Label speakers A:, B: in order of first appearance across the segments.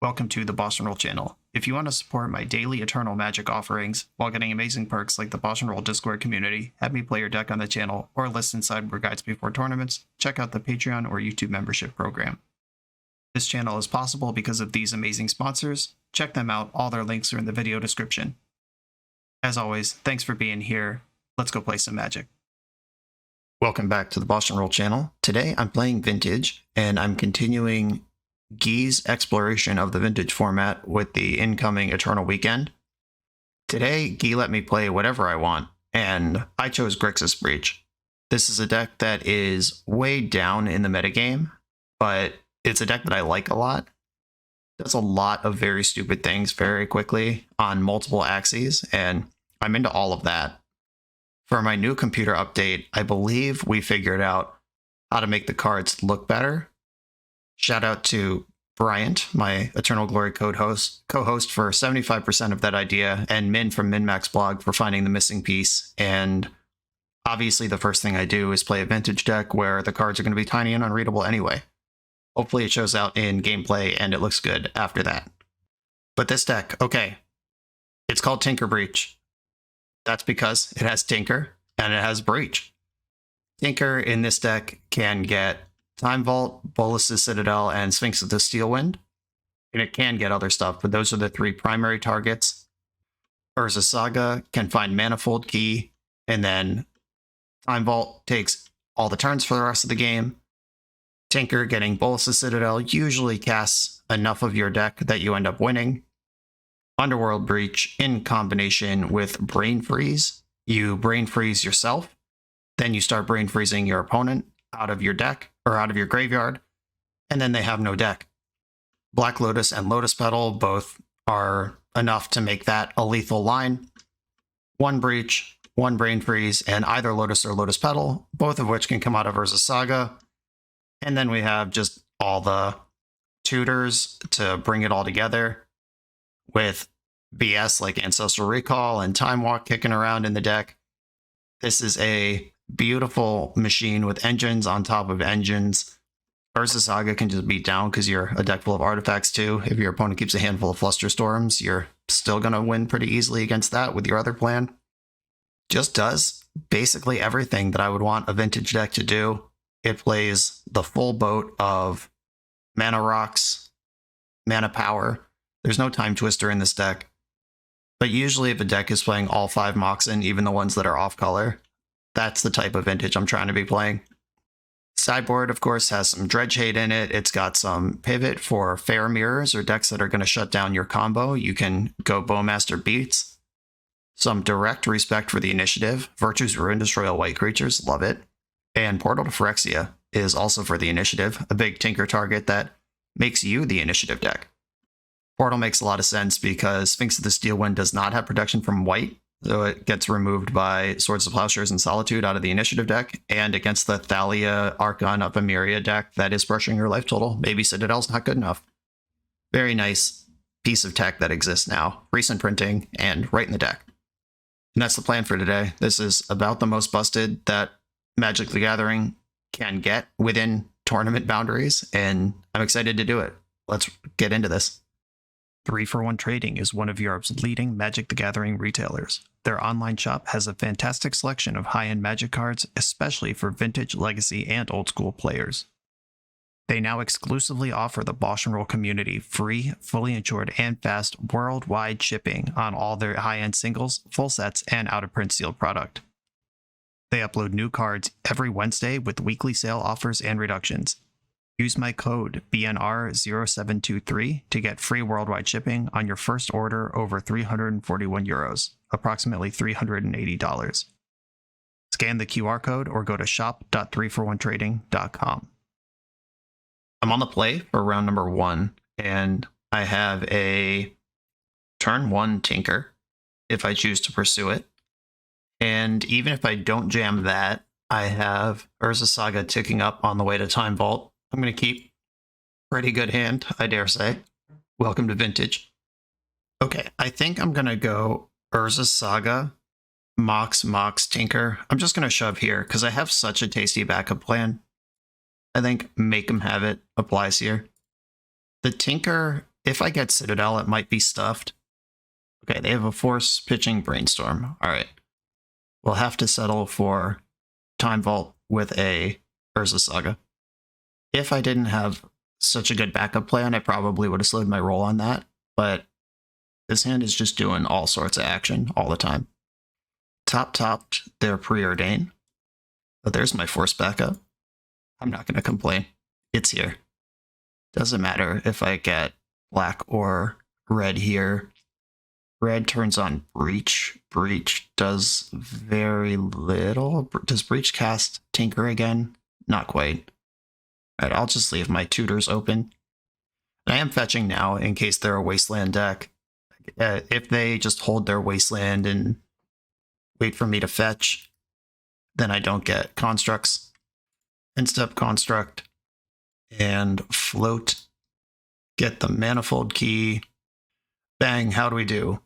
A: Welcome to the BoshNRoll channel. If you want to support my daily Eternal Magic offerings while getting amazing perks like the BoshNRoll Discord community, have me play your deck on the channel, or listen sideboard guides before tournaments, check out the Patreon or YouTube membership program. This channel is possible because of these amazing sponsors. Check them out, all their links are in the video description. As always, thanks for being here. Let's go play some Magic. Welcome back to the BoshNRoll channel. Today I'm playing Vintage, and I'm continuing Guy's exploration of the Vintage format with the incoming Eternal Weekend. Today, Guy let me play whatever I want, and I chose Grixis Breach. This is a deck that is way down in the metagame, but it's a deck that I like a lot. Does a lot of very stupid things very quickly on multiple axes, and I'm into all of that. For my new computer update, I believe we figured out how to make the cards look better. Shout out to Bryant, my Eternal Glory co-host for 75% of that idea, and Min from MinMax blog for finding the missing piece. And obviously the first thing I do is play a Vintage deck where the cards are going to be tiny and unreadable anyway. Hopefully it shows out in gameplay and it looks good after that. But this deck, okay, it's called Tinker Breach. That's because it has Tinker and it has Breach. Tinker in this deck can get Time Vault, Bolas's Citadel, and Sphinx of the Steelwind. And it can get other stuff, but those are the three primary targets. Urza Saga can find Manifold Key, and then Time Vault takes all the turns for the rest of the game. Tinker getting Bolas's Citadel usually casts enough of your deck that you end up winning. Underworld Breach in combination with Brain Freeze. You Brain Freeze yourself, then you start Brain Freezing your opponent out of your deck, or out of your graveyard, and then they have no deck. Black Lotus and Lotus Petal both are enough to make that a lethal line. One Breach, one Brain Freeze, and either Lotus or Lotus Petal, both of which can come out of Urza Saga. And then we have just all the tutors to bring it all together, with BS like Ancestral Recall and Time Walk kicking around in the deck. This is a beautiful machine with engines on top of engines. Urza Saga can just beat down because you're a deck full of artifacts too. If your opponent keeps a handful of Flusterstorms, you're still going to win pretty easily against that with your other plan. Just does basically everything that I would want a Vintage deck to do. It plays the full boat of Mana Rocks, Mana Power. There's no Time Twister in this deck. But usually if a deck is playing all 5 Moxen, even the ones that are off color, that's the type of Vintage I'm trying to be playing. Sideboard, of course, has some Dredge Hate in it. It's got some Pivot for Fair Mirrors or decks that are going to shut down your combo. You can go Bowmaster Beats. Some Direct Respect for the Initiative. Virtue's Ruin, destroy all white creatures. Love it. And Portal to Phyrexia is also for the Initiative. A big Tinker target that makes you the Initiative deck. Portal makes a lot of sense because Sphinx of the Steelwind does not have protection from white, so it gets removed by Swords of Plowshares and Solitude out of the Initiative deck, and against the Thalia Archon of Emeria deck that is brushing your life total, maybe Citadel's not good enough. Very nice piece of tech that exists now, recent printing, and right in the deck. And that's the plan for today. This is about the most busted that Magic the Gathering can get within tournament boundaries, and I'm excited to do it. Let's get into this. 3-for-1 Trading is one of Europe's leading Magic the Gathering retailers. Their online shop has a fantastic selection of high-end Magic cards, especially for Vintage, Legacy, and Old School players. They now exclusively offer the BoshNRoll community free, fully insured, and fast worldwide shipping on all their high-end singles, full sets, and out-of-print sealed product. They upload new cards every Wednesday with weekly sale offers and reductions. Use my code BNR0723 to get free worldwide shipping on your first order over €341, approximately $380. Scan the QR code or go to shop.3for1trading.com. I'm on the play for round number 1, and I have a turn 1 Tinker if I choose to pursue it. And even if I don't jam that, I have Urza Saga ticking up on the way to Time Vault. I'm going to keep pretty good hand, I dare say. Welcome to Vintage. Okay, I think I'm going to go Urza Saga, Mox, Tinker. I'm just going to shove here because I have such a tasty backup plan. I think make them have it applies here. The Tinker if I get Citadel, it might be stuffed. Okay, they have a Force pitching Brainstorm. All right. We'll have to settle for Time Vault with a Urza Saga. If I didn't have such a good backup plan, I probably would have slowed my roll on that, but this hand is just doing all sorts of action all the time. Topped their Preordain. But there's my Force backup. I'm not going to complain. It's here. Doesn't matter if I get black or red here. Red turns on Breach. Breach does very little. Does Breach cast Tinker again? Not quite. Alright, I'll just leave my tutors open. I am fetching now in case they're a Wasteland deck. If they just hold their Wasteland and wait for me to fetch, then I don't get constructs. Instep construct and float. Get the manifold key. Bang, how do we do?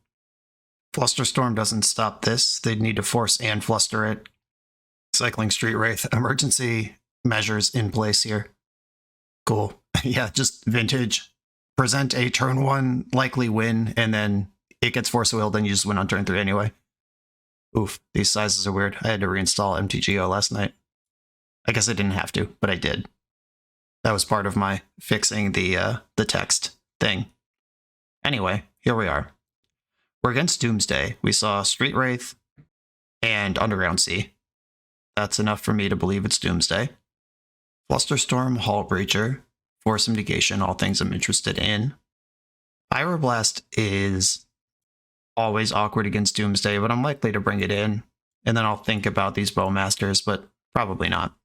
A: Flusterstorm doesn't stop this. They'd need to force and fluster it. Cycling Street Wraith. Emergency measures in place here. Cool. Yeah, just vintage. Present a turn 1 likely win, and then it gets Force of Will, then you just win on turn 3 anyway. Oof, these sizes are weird. I had to reinstall MTGO last night. I guess I didn't have to, but I did. That was part of my fixing the text thing. Anyway, here we are. We're against Doomsday. We saw Street Wraith and Underground Sea. That's enough for me to believe it's Doomsday. Flusterstorm, Hull Breacher, Force of Negation, all things I'm interested in. Pyroblast is always awkward against Doomsday, but I'm likely to bring it in. And then I'll think about these Bowmasters, but probably not.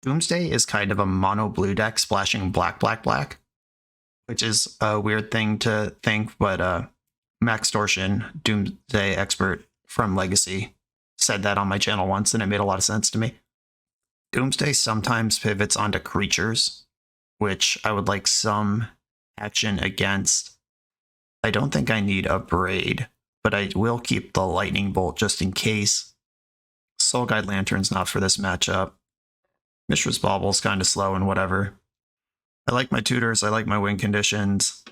A: Doomsday is kind of a mono blue deck splashing black, which is a weird thing to think, but Max Torsion, Doomsday expert from Legacy, said that on my channel once, and it made a lot of sense to me. Doomsday sometimes pivots onto creatures, which I would like some action against. I don't think I need a Braid, but I will keep the Lightning Bolt just in case. Soul Guide Lantern's not for this matchup. Mishra's Bauble's kind of slow and whatever. I like my tutors, I like my win conditions.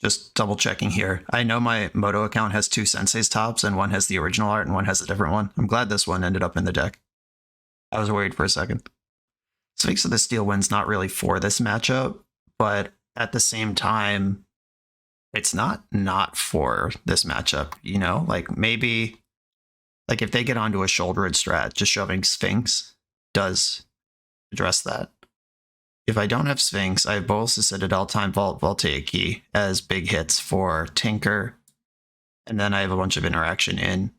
A: Just double checking here. I know my Moto account has 2 Sensei's tops, and one has the original art and one has a different one. I'm glad this one ended up in the deck. I was worried for a second. Sphinx of the Steel Wind's not really for this matchup, but at the same time, it's not for this matchup, you know? Like, maybe, like, if they get onto a shouldered strat, just shoving Sphinx does address that. If I don't have Sphinx, I have Bolas the Citadel, Time Vault, Voltaic Key as big hits for Tinker, and then I have a bunch of interaction in.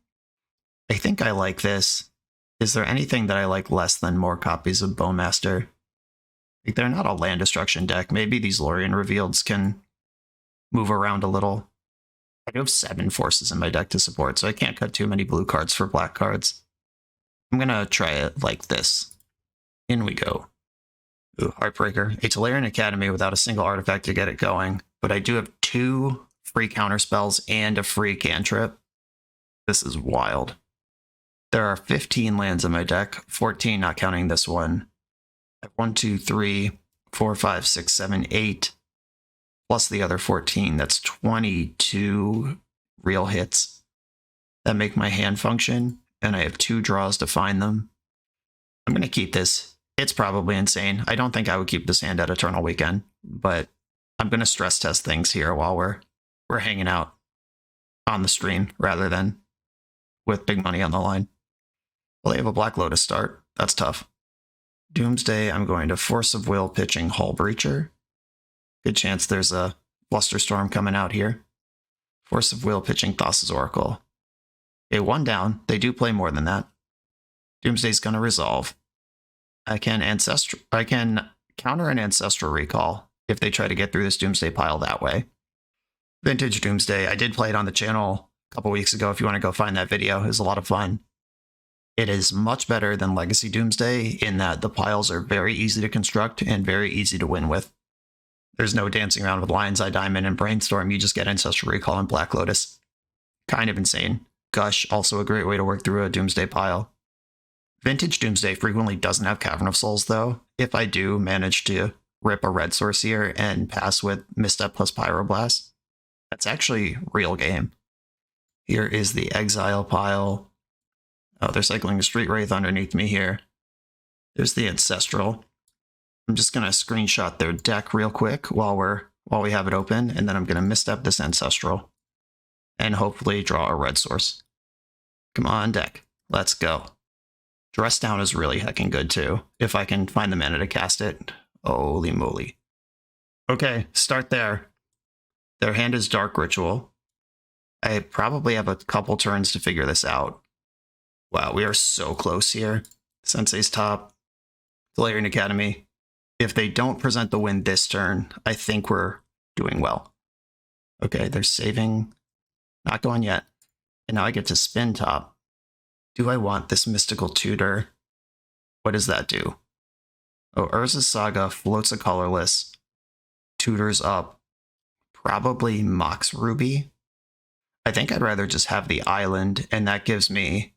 A: I think I like this. Is there anything that I like less than more copies of Bowmaster? Like, they're not a land destruction deck. Maybe these Lorien Revealeds can move around a little. I do have 7 forces in my deck to support, so I can't cut too many blue cards for black cards. I'm gonna try it like this. In we go. Ooh, Heartbreaker. A Tolarian Academy without a single artifact to get it going, but I do have 2 free counterspells and a free cantrip. This is wild. There are 15 lands in my deck, 14 not counting this one. I have 1, 2, 3, 4, 5, 6, 7, 8, plus the other 14. That's 22 real hits that make my hand function, and I have 2 draws to find them. I'm going to keep this. It's probably insane. I don't think I would keep this hand at Eternal Weekend, but I'm going to stress test things here while we're hanging out on the stream rather than with big money on the line. Well, they have a Black Lotus start. That's tough. Doomsday, I'm going to Force of Will pitching Hull Breacher. Good chance there's a Flusterstorm coming out here. Force of Will pitching Thassa's Oracle. Okay, 1 down. They do play more than that. Doomsday's going to resolve. I can counter an Ancestral Recall if they try to get through this Doomsday pile that way. Vintage Doomsday, I did play it on the channel a couple weeks ago. If you want to go find that video, it was a lot of fun. It is much better than Legacy Doomsday in that the piles are very easy to construct and very easy to win with. There's no dancing around with Lion's Eye Diamond and Brainstorm. You just get Ancestral Recall and Black Lotus. Kind of insane. Gush, also a great way to work through a Doomsday pile. Vintage Doomsday frequently doesn't have Cavern of Souls, though. If I do manage to rip a red source here and pass with Misstep plus Pyroblast. That's actually real game. Here is the Exile pile. Oh, they're cycling a Street Wraith underneath me here. There's the Ancestral. I'm just gonna screenshot their deck real quick while we have it open, and then I'm gonna misstep this Ancestral and hopefully draw a red source. Come on, deck. Let's go. Dress Down is really heckin' good too, if I can find the mana to cast it. Holy moly. Okay, start there. Their hand is Dark Ritual. I probably have a couple turns to figure this out. Wow, we are so close here. Sensei's top. Galarian Academy. If they don't present the win this turn, I think we're doing well. Okay, they're saving. Not going yet. And now I get to spin top. Do I want this Mystical Tutor? What does that do? Oh, Urza's Saga floats a colorless. Tutors up. Probably Mox Ruby. I think I'd rather just have the island, and that gives me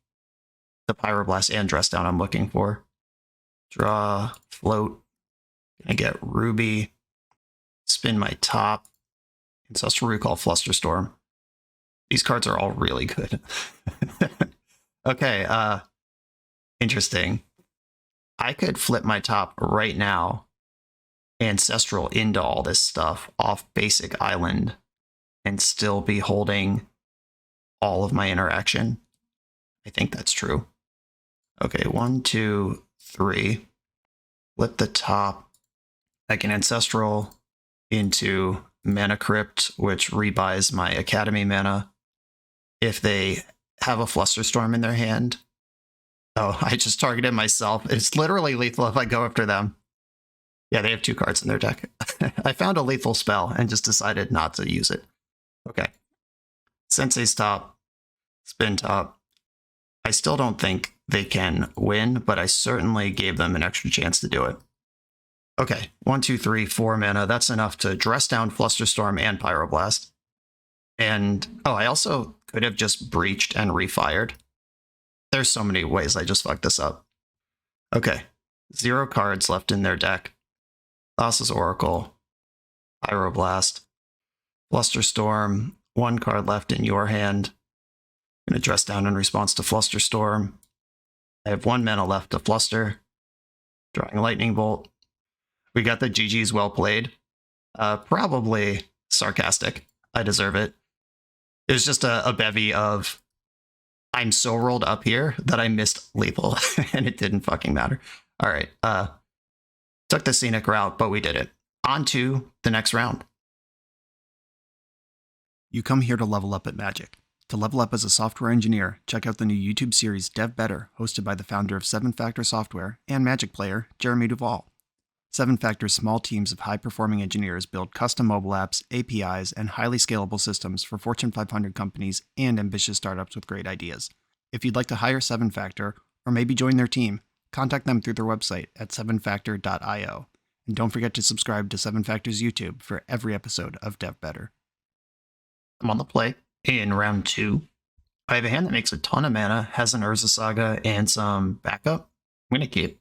A: the Pyroblast and Dress Down I'm looking for. Draw, float. Gonna get Ruby. Spin my top. Ancestral Recall, Flusterstorm. These cards are all really good. Okay, interesting. I could flip my top right now, Ancestral into all this stuff off basic island, and still be holding all of my interaction. I think that's true. Okay, 1, 2, 3. Flip the top. I can Ancestral into Mana Crypt, which rebuys my Academy mana. If they have a Flusterstorm in their hand. Oh, I just targeted myself. It's literally lethal if I go after them. Yeah, they have 2 cards in their deck. I found a lethal spell and just decided not to use it. Okay. Sensei's top. Spin top. I still don't think they can win, but I certainly gave them an extra chance to do it. Okay, 1, 2, 3, 4 mana. That's enough to Dress Down, Flusterstorm, and Pyroblast. And, oh, I also could have just breached and refired. There's so many ways I just fucked this up. Okay, 0 cards left in their deck. Thassa's Oracle, Pyroblast, Flusterstorm, 1 card left in your hand. I'm going to Dress Down in response to Flusterstorm. I have 1 mana left to Fluster. Drawing Lightning Bolt. We got the GG's well played. Probably sarcastic. I deserve it. It was just a bevy of I'm so rolled up here that I missed lethal, and it didn't fucking matter. All right. Took the scenic route, but we did it. On to the next round. You come here to level up at Magic. To level up as a software engineer, check out the new YouTube series Dev Better, hosted by the founder of 7 Factor Software and Magic player, Jeremy Duvall. 7 Factor's small teams of high-performing engineers build custom mobile apps, APIs, and highly scalable systems for Fortune 500 companies and ambitious startups with great ideas. If you'd like to hire 7 Factor, or maybe join their team, contact them through their website at 7factor.io. And don't forget to subscribe to 7 Factor's YouTube for every episode of Dev Better. I'm on the play in round 2. I have a hand that makes a ton of mana, has an Urza Saga, and some backup. I'm going to keep.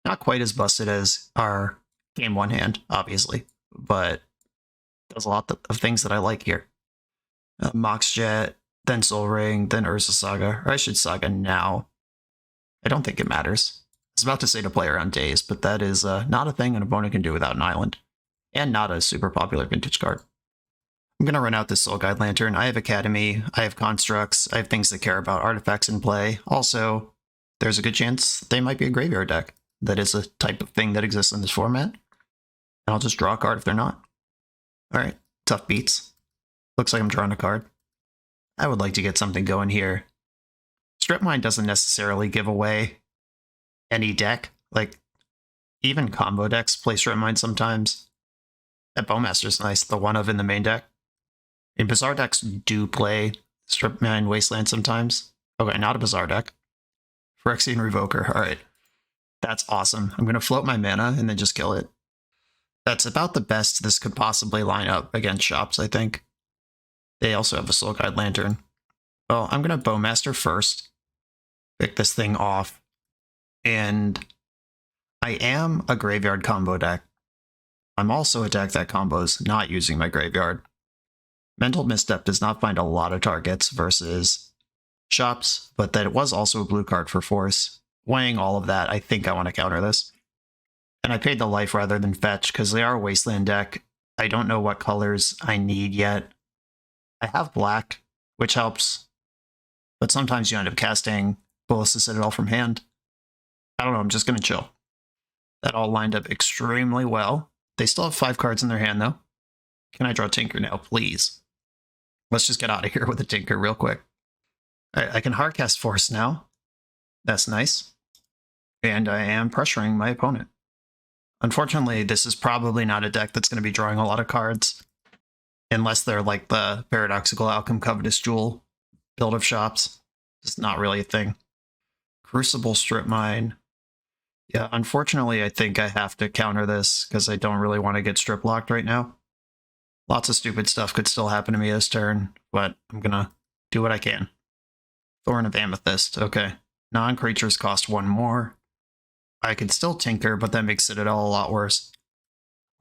A: Not quite as busted as our game 1 hand, obviously, but does a lot of things that I like here. Mox Jet, then Soul Ring, then Urza Saga, or I should Saga now. I don't think it matters. I was about to say to play around Days, but that is not a thing an opponent can do without an island, and not a super popular vintage card. I'm going to run out this Soul Guide Lantern. I have Academy, I have Constructs, I have things that care about artifacts in play. Also, there's a good chance they might be a graveyard deck. That is a type of thing that exists in this format. And I'll just draw a card if they're not. Alright, tough beats. Looks like I'm drawing a card. I would like to get something going here. Strip Mine doesn't necessarily give away any deck. Like, even combo decks play Strip Mine sometimes. That Bowmaster's nice, the one of in the main deck. And Bazaar decks do play Strip Mine Wasteland sometimes. Okay, not a Bazaar deck. Phyrexian Revoker, alright. That's awesome. I'm going to float my mana and then just kill it. That's about the best this could possibly line up against shops, I think. They also have a Soul Guide Lantern. Well, I'm going to Bowmaster first. Pick this thing off. And I am a graveyard combo deck. I'm also a deck that combos not using my graveyard. Mental Misstep does not find a lot of targets versus Shops, but that it was also a blue card for Force. Weighing all of that, I think I want to counter this. And I paid the life rather than fetch because they are a Wasteland deck. I don't know what colors I need yet. I have black, which helps, but sometimes you end up casting Ballista Citadel from hand. I don't know, I'm just going to chill. That all lined up extremely well. They still have 5 cards in their hand, though. Can I draw Tinker now, please? Let's just get out of here with a Tinker real quick. All right, I can hardcast Force now. That's nice. And I am pressuring my opponent. Unfortunately, this is probably not a deck that's going to be drawing a lot of cards. Unless they're like the Paradoxical Outcome Covetous Jewel build of Shops. It's not really a thing. Crucible Strip Mine. Yeah, unfortunately, I think I have to counter this because I don't really want to get strip locked right now. Lots of stupid stuff could still happen to me this turn, but I'm going to do what I can. Thorn of Amethyst, okay. Non-creatures cost 1 more. I could still Tinker, but that makes Citadel a lot worse.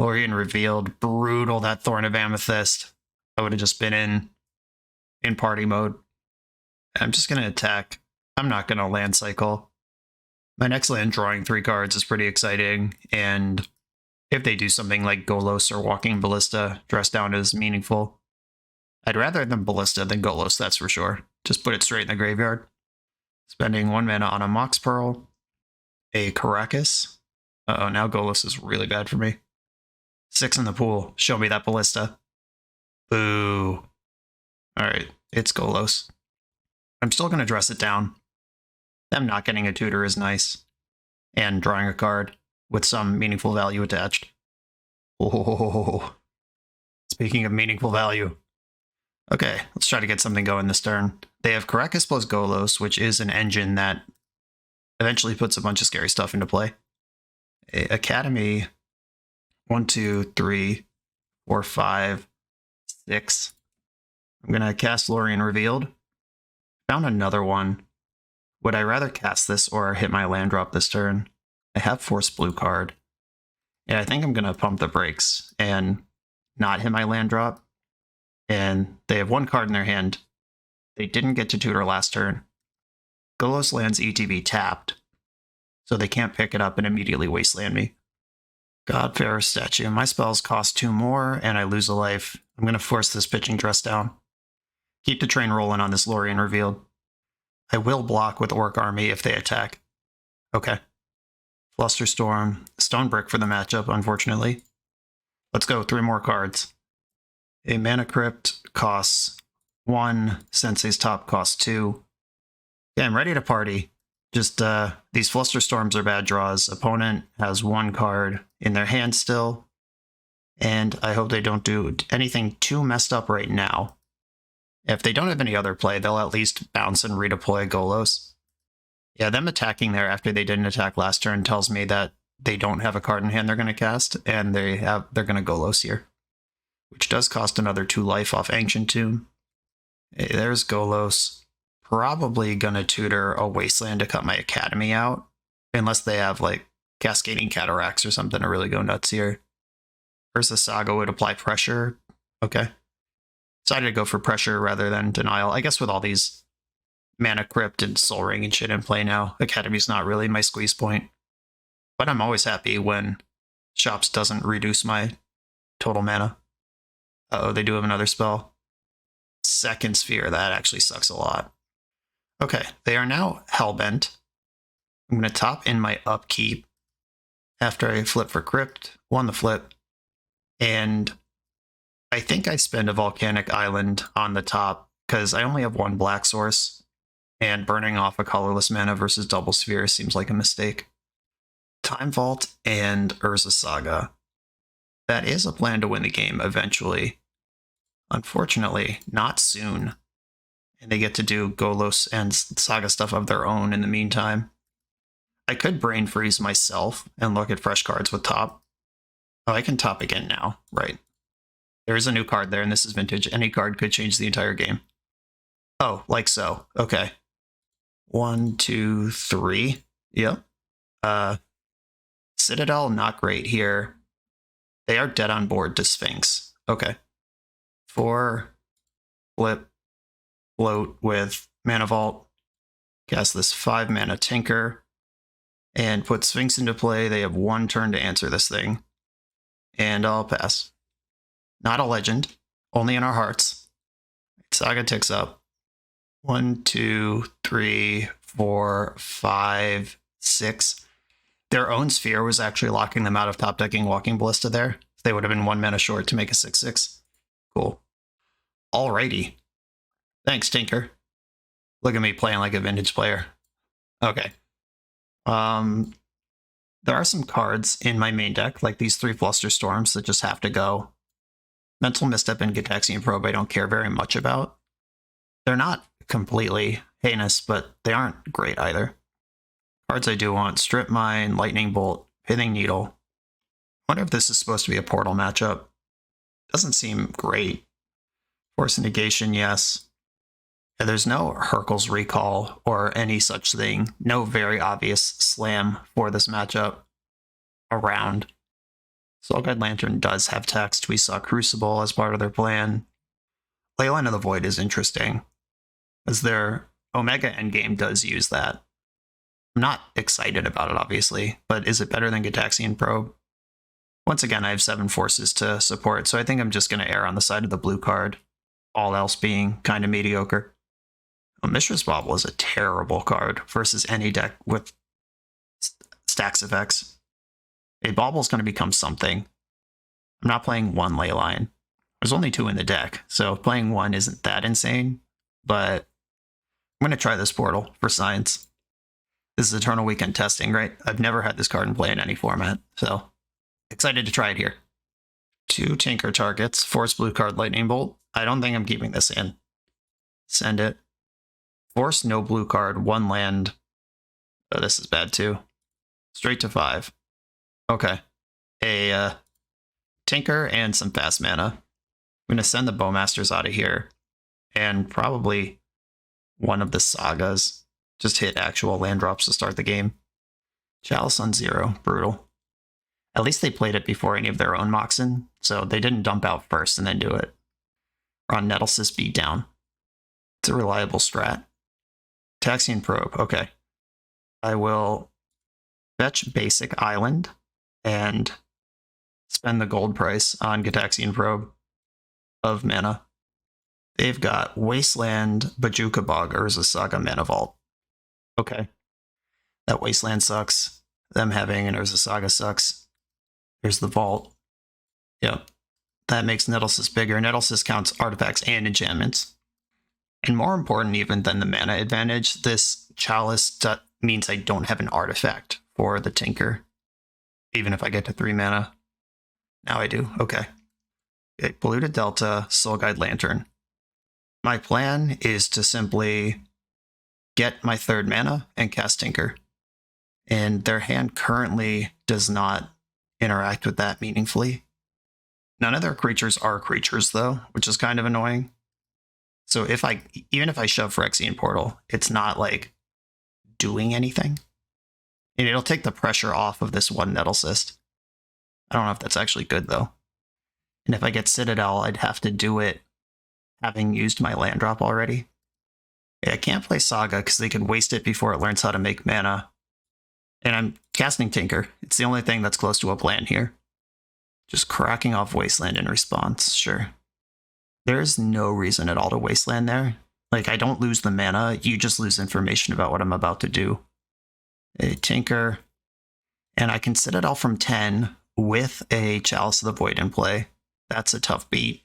A: Lorien Revealed, brutal, that Thorn of Amethyst. I would have just been in party mode. I'm just going to attack. I'm not going to land cycle. My next land drawing 3 cards is pretty exciting, and if they do something like Golos or Walking Ballista, dress down is meaningful. I'd rather than Ballista than Golos, that's for sure. Just put it straight in the graveyard. Spending 1 mana on a Mox Pearl, a Caracas. Uh-oh, now Golos is really bad for me. 6 in the pool. Show me that Ballista. Boo. Alright, it's Golos. I'm still going to dress it down. Them not getting a tutor is nice. And drawing a card with some meaningful value attached. Oh, speaking of meaningful value. Okay, let's try to get something going this turn. They have Caracas plus Golos, which is an engine that eventually puts a bunch of scary stuff into play. Academy, 1, 2, 3, 4, 5, 6. I'm going to cast Lorien Revealed. Found another one. Would I rather cast this or hit my land drop this turn? I have Force Blue card. Yeah, I think I'm going to pump the brakes and not hit my land drop. And they have 1 card in their hand. They didn't get to tutor last turn. Golos lands ETB tapped, so they can't pick it up and immediately wasteland me. Godfarer Statue. My spells cost 2 more, and I lose a life. I'm going to force this pitching dress down. Keep the train rolling on this Lorien Revealed. I will block with Orc Army if they attack. Okay. Flusterstorm. Stone Brick for the matchup, unfortunately. Let's go, 3 more cards. A Mana Crypt costs 1. Sensei's Top costs 2. Yeah, I'm ready to party. Just, these Flusterstorms are bad draws. Opponent has 1 card in their hand still. And I hope they don't do anything too messed up right now. If they don't have any other play, they'll at least bounce and redeploy Golos. Yeah, them attacking there after they didn't attack last turn tells me that they don't have a card in hand they're going to cast, and they're going to Golos here. Which does cost another 2 life off Ancient Tomb. Hey, there's Golos. Probably going to tutor a Wasteland to cut my Academy out. Unless they have, like, Cascading Cataracts or something to really go nuts here. Urza Saga would apply pressure. Okay. Decided to go for pressure rather than denial. I guess with all these Mana Crypt and Soul Ring and shit in play now, Academy's not really my squeeze point. But I'm always happy when Shops doesn't reduce my total mana. Uh-oh, they do have another spell. Second Sphere, that actually sucks a lot. Okay, they are now Hellbent. I'm going to top in my upkeep after I flip for Crypt, won the flip, and I think I spend a Volcanic Island on the top because I only have 1 black source, and burning off a colorless mana versus double sphere seems like a mistake. Time Vault and Urza Saga. That is a plan to win the game eventually. Unfortunately, not soon. And they get to do Golos and Saga stuff of their own in the meantime. I could brain freeze myself and look at fresh cards with top. Oh, I can top again now, right? There is a new card there, and this is vintage. Any card could change the entire game. Oh, like so. Okay. 1, 2, 3. Yep. Citadel, not great here. They are dead on board to Sphinx. Okay. 4, flip, float with Mana Vault. Cast this 5 mana Tinker. And put Sphinx into play. They have 1 turn to answer this thing. And I'll pass. Not a legend. Only in our hearts. Saga ticks up. 1, 2, 3, 4, 5, 6. Their own sphere was actually locking them out of top decking Walking Ballista there. They would have been 1 mana short to make a 6/6. Cool. Alrighty. Thanks, Tinker. Look at me playing like a vintage player. Okay. There are some cards in my main deck, like these 3 Flusterstorms that just have to go. Mental Misstep and Gitaxian Probe I don't care very much about. They're not completely heinous, but they aren't great either. Cards I do want: Strip Mine, Lightning Bolt, Pithing Needle. Wonder if this is supposed to be a Portal matchup. Doesn't seem great. Force Negation, yes. Yeah, there's no Hercule's Recall or any such thing. No very obvious slam for this matchup around. Soulguide Lantern does have text. We saw Crucible as part of their plan. Leyline of the Void is interesting, as their Omega endgame does use that. I'm not excited about it, obviously, but is it better than Gitaxian Probe? Once again, I have 7 forces to support, so I think I'm just going to err on the side of the blue card, all else being kind of mediocre. Mishra's Bauble is a terrible card versus any deck with stacks of X. A Bauble is going to become something. I'm not playing 1 Leyline. There's only 2 in the deck, so playing 1 isn't that insane, but I'm going to try this Portal for science. This is Eternal Weekend testing, right? I've never had this card in play in any format, so excited to try it here. 2 Tinker targets, Force blue card, Lightning Bolt. I don't think I'm keeping this in. Send it. Force no blue card, 1 land. Oh, this is bad too. Straight to 5. Okay. A Tinker and some fast mana. I'm going to send the Bowmasters out of here. And probably one of the Sagas. Just hit actual land drops to start the game. Chalice on 0. Brutal. At least they played it before any of their own Moxen, so they didn't dump out first and then do it. Or on Nettlesys beat down. It's a reliable strat. Taxian Probe, okay. I will fetch Basic Island and spend the gold price on Gitaxian Probe of mana. They've got Wasteland, Bajuka Bog, Urza Saga, Mana Vault. Okay. That Wasteland sucks. Them having an Urza Saga sucks. Here's the Vault. Yep. That makes Nettlesys bigger. Nettlesys counts artifacts and enchantments. And more important even than the mana advantage, this Chalice means I don't have an artifact for the Tinker. Even if I get to 3 mana. Now I do. Okay. Polluted Delta, Soulguide Lantern. My plan is to simply get my 3rd mana and cast Tinker. And their hand currently does not interact with that meaningfully. None of their creatures are creatures though, which is kind of annoying. So even if I shove Phyrexian Portal, it's not like doing anything. And it'll take the pressure off of this 1 Nettlesys. I don't know if that's actually good though. And if I get Citadel, I'd have to do it having used my land drop already. Yeah, I can't play Saga because they could waste it before it learns how to make mana. And I'm casting Tinker. It's the only thing that's close to a plan here. Just cracking off Wasteland in response, sure. There's no reason at all to Wasteland there. Like, I don't lose the mana, you just lose information about what I'm about to do. A Tinker. And I can Citadel from 10 with a Chalice of the Void in play. That's a tough beat.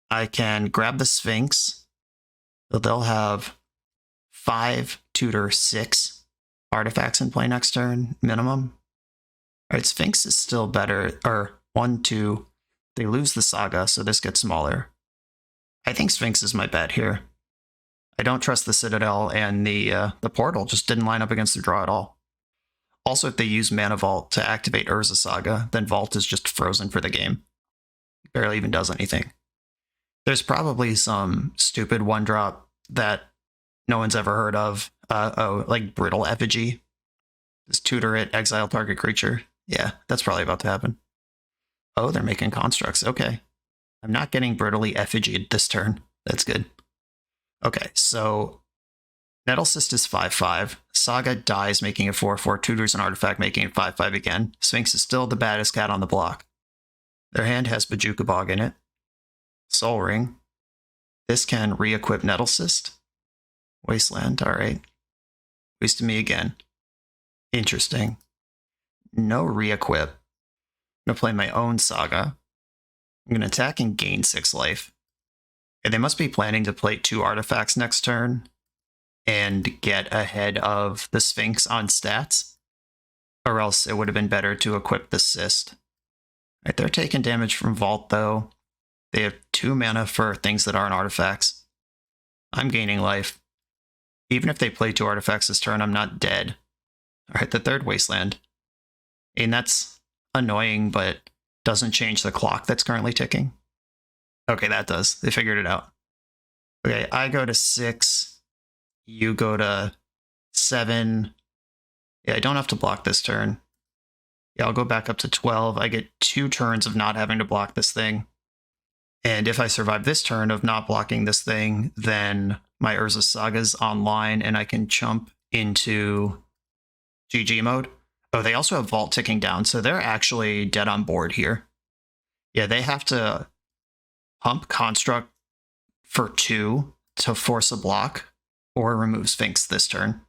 A: I can grab the Sphinx. So they'll have 5, tutor, 6 artifacts in play next turn, minimum. Alright, Sphinx is still better. Or 1, 2. They lose the Saga, so this gets smaller. I think Sphinx is my bet here. I don't trust the Citadel, and the Portal just didn't line up against the draw at all. Also, if they use Mana Vault to activate Urza Saga, then Vault is just frozen for the game. It barely even does anything. There's probably some stupid 1-drop that no one's ever heard of. Like Brittle Effigy. Just tutor it, exile target creature. Yeah, that's probably about to happen. Oh, they're making constructs. Okay. I'm not getting brutally effigied this turn. That's good. Okay, so Nettlecyst is 5/5. Saga dies, making it 4/4. Tutors an artifact, making it 5/5 again. Sphinx is still the baddest cat on the block. Their hand has Bajuka Bog in it. Soul Ring. This can re-equip Nettlecyst. Wasteland, alright. Wasted me again. Interesting. No re-equip. I'm going to play my own Saga. I'm going to attack and gain 6 life. And they must be planning to play 2 artifacts next turn and get ahead of the Sphinx on stats. Or else it would have been better to equip the Cyst. Right, they're taking damage from Vault, though. They have 2 mana for things that aren't artifacts. I'm gaining life. Even if they play 2 artifacts this turn, I'm not dead. Alright, the 3rd Wasteland. And that's annoying, but doesn't change the clock that's currently ticking. Okay, that does. They figured it out. Okay, I go to 6. You go to 7. Yeah, I don't have to block this turn. Yeah, I'll go back up to 12. I get 2 turns of not having to block this thing. And if I survive this turn of not blocking this thing, then my Urza Saga's online and I can chump into GG mode. Oh, they also have Vault ticking down, so they're actually dead on board here. Yeah, they have to pump Construct for 2 to force a block or remove Sphinx this turn.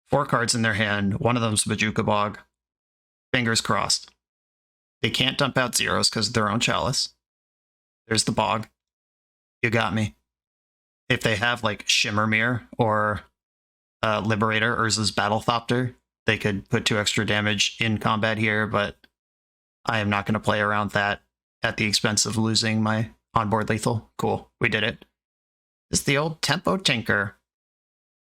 A: 4 cards in their hand. One of them's Bajuka Bog. Fingers crossed. They can't dump out zeros because of their own chalice. There's the Bog. You got me. If they have like Shimmermere or Liberator, Urza's Battlethopter, they could put 2 extra damage in combat here, but I am not going to play around that at the expense of losing my onboard lethal. Cool, we did it. It's the old Tempo Tinker.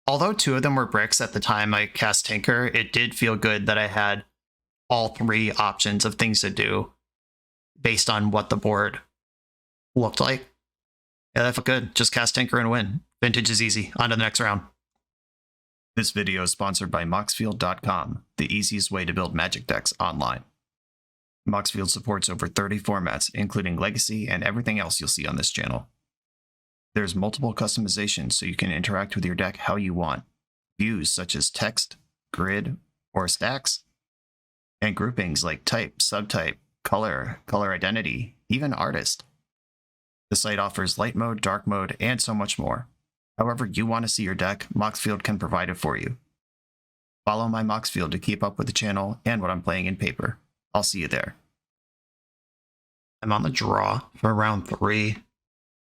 A: Although 2 of them were bricks at the time I cast Tinker, it did feel good that I had all 3 options of things to do based on what the board looked like. Yeah, that felt good. Just cast Tinker and win. Vintage is easy. On to the next round. This video is sponsored by Moxfield.com, the easiest way to build Magic decks online. Moxfield supports over 30 formats, including Legacy and everything else you'll see on this channel. There's multiple customizations so you can interact with your deck how you want. Views such as text, grid, or stacks. And groupings like type, subtype, color, color identity, even artist. The site offers light mode, dark mode, and so much more. However you want to see your deck, Moxfield can provide it for you. Follow my Moxfield to keep up with the channel and what I'm playing in paper. I'll see you there. I'm on the draw for round 3.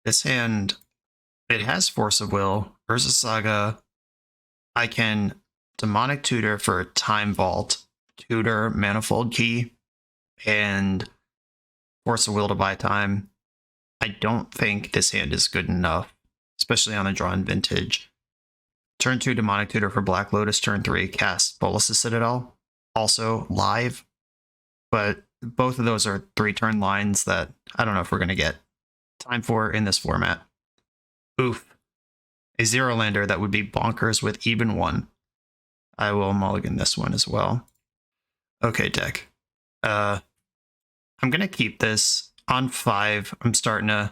A: This hand, it has Force of Will, Urza Saga. I can Demonic Tutor for Time Vault, Tutor Manifold Key, and Force of Will to buy time. I don't think this hand is good enough, especially on a draw in Vintage. Turn 2 Demonic Tutor for Black Lotus, turn 3 cast Bolas' Citadel, also live, but both of those are 3-turn lines that I don't know if we're going to get time for in this format. Oof. A 0-lander that would be bonkers with even 1. I will mulligan this one as well. Okay, deck. I'm going to keep this. On 5, I'm starting to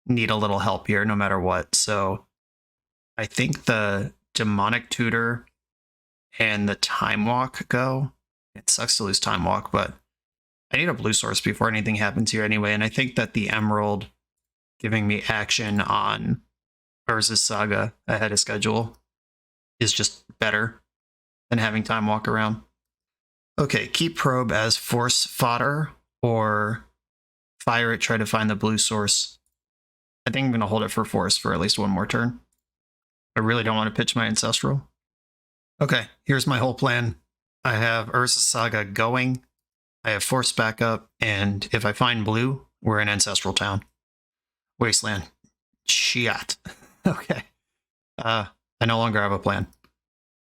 A: need a little help here no matter what. So I think the Demonic Tutor and the Time Walk go. It sucks to lose Time Walk, but I need a blue source before anything happens here anyway. And I think that the Emerald giving me action on Urza's Saga ahead of schedule is just better than having Time Walk around. Okay, keep Probe as force fodder or fire it, try to find the blue source. I think I'm going to hold it for force for at least 1 more turn. I really don't want to pitch my Ancestral. Okay, here's my whole plan. I have Urza Saga going, I have force backup, and if I find blue, we're in Ancestral Town. Wasteland. Shit. Okay. I no longer have a plan.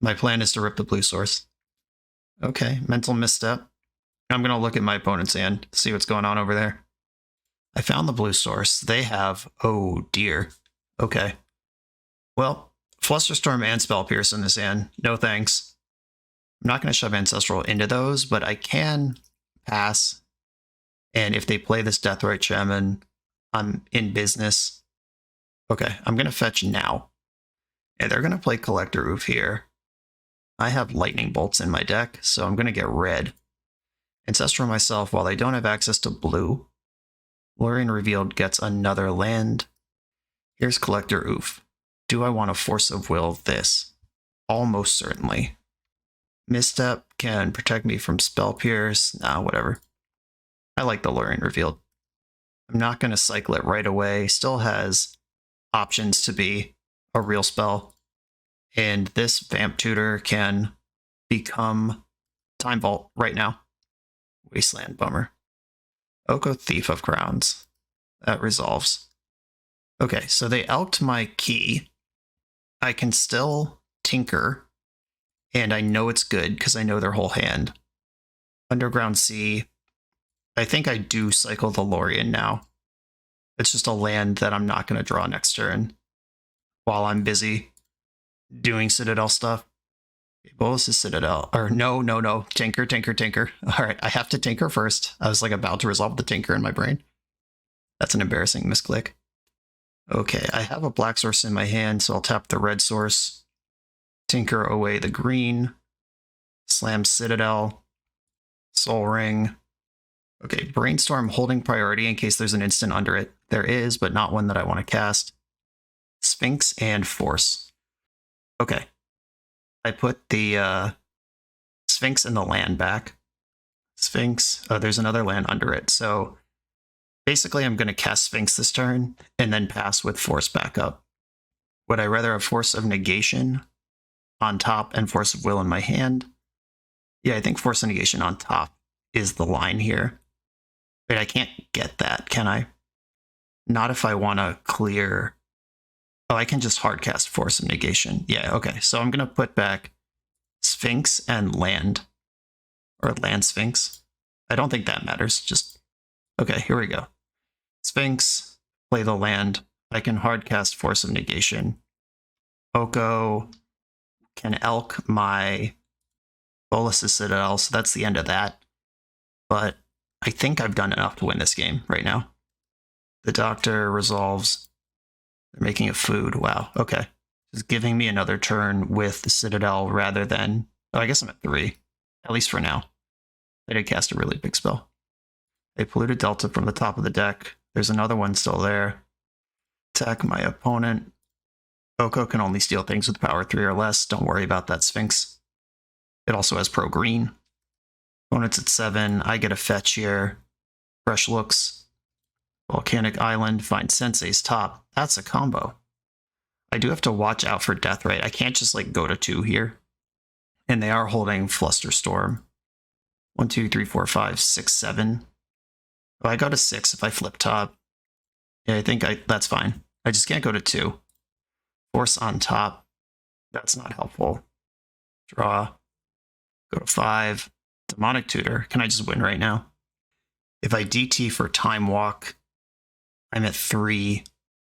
A: My plan is to rip the blue source. Okay, mental misstep. I'm going to look at my opponent's hand, see what's going on over there. I found the blue source. They have... Oh, dear. Okay. Well, Flusterstorm and Spell Pierce in this hand. No thanks. I'm not going to shove Ancestral into those, but I can pass And if they play this Deathrite Shaman, I'm in business. Okay, I'm going to fetch now. And they're going to play Collector Oof here. I have Lightning Bolts in my deck, so I'm going to get red. Ancestral myself, while I don't have access to blue. Lorien Revealed gets another land. Here's Collector Oof. Do I want to Force of Will this? Almost certainly. Misstep can protect me from Spell Pierce. Nah, whatever. I like the Lorien Revealed. I'm not going to cycle it right away. Still has options to be a real spell. And this Vamp Tutor can become Time Vault right now. Wasteland, bummer. Oko, Thief of Crowns. That resolves. Okay, so they elked my key. I can still tinker, and I know it's good because I know their whole hand. Underground Sea. I think I do cycle the Lorien now. It's just a land that I'm not going to draw next turn while I'm busy doing Citadel stuff. Bolus is Citadel. Or no. Tinker. All right, I have to tinker first. I was like about to resolve the tinker in my brain. That's an embarrassing misclick. Okay, I have a black source in my hand, so I'll tap the red source. Tinker away the green. Slam Citadel. Soul Ring. Okay, Brainstorm holding priority in case there's an instant under it. There is, but not one that I want to cast. Sphinx and Force. Okay. I put the Sphinx and the land back. Sphinx. Oh, there's another land under it. So basically I'm going to cast Sphinx this turn and then pass with Force back up. Would I rather have Force of Negation on top and Force of Will in my hand? Yeah, I think Force of Negation on top is the line here. But I can't get that, can I? Not if I want to clear... Oh, I can just hardcast Force of Negation. Yeah, okay. So I'm going to put back Sphinx and land. Or land Sphinx. I don't think that matters. Just... Okay, here we go. Sphinx, play the land. I can hardcast Force of Negation. Oko can elk my Bolus's Citadel, so that's the end of that. But I think I've done enough to win this game right now. The Doctor resolves. They're making a food. Wow, okay. Just giving me another turn with the Citadel rather than... Oh, I guess I'm at 3. At least for now. I did cast a really big spell. A Polluted Delta from the top of the deck. There's another one still there. Attack my opponent. Oko can only steal things with power 3 or less. Don't worry about that Sphinx. It also has pro green. Opponent's at 7. I get a fetch here. Fresh looks. Volcanic Island. Find Sensei's top. That's a combo. I do have to watch out for Deathrite. I can't just like go to 2 here. And they are holding Flusterstorm. 1, 2, 3, 4, 5, 6, 7. Oh, I go to 6 if I flip top. Yeah, I think that's fine. I just can't go to 2. Force on top. That's not helpful. Draw. Go to 5. Demonic Tutor. Can I just win right now? If I DT for Time Walk, I'm at 3.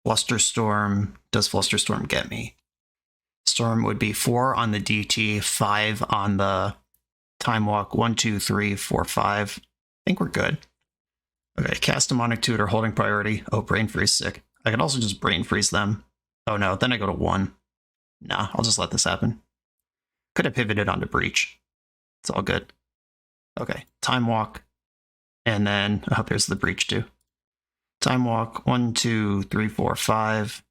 A: Flusterstorm. Does Flusterstorm get me? Storm would be 4 on the DT, 5 on the Time Walk. 1, 2, 3, 4, 5. I think we're good. Okay, cast Demonic Tutor, holding priority. Oh, Brain Freeze, sick. I could also just Brain Freeze them. Oh no, then I go to 1. Nah, I'll just let this happen. Could have pivoted onto Breach. It's all good. Okay, Time Walk. And then, oh, there's the Breach too. Time Walk, 1, 2, 3, 4, 5.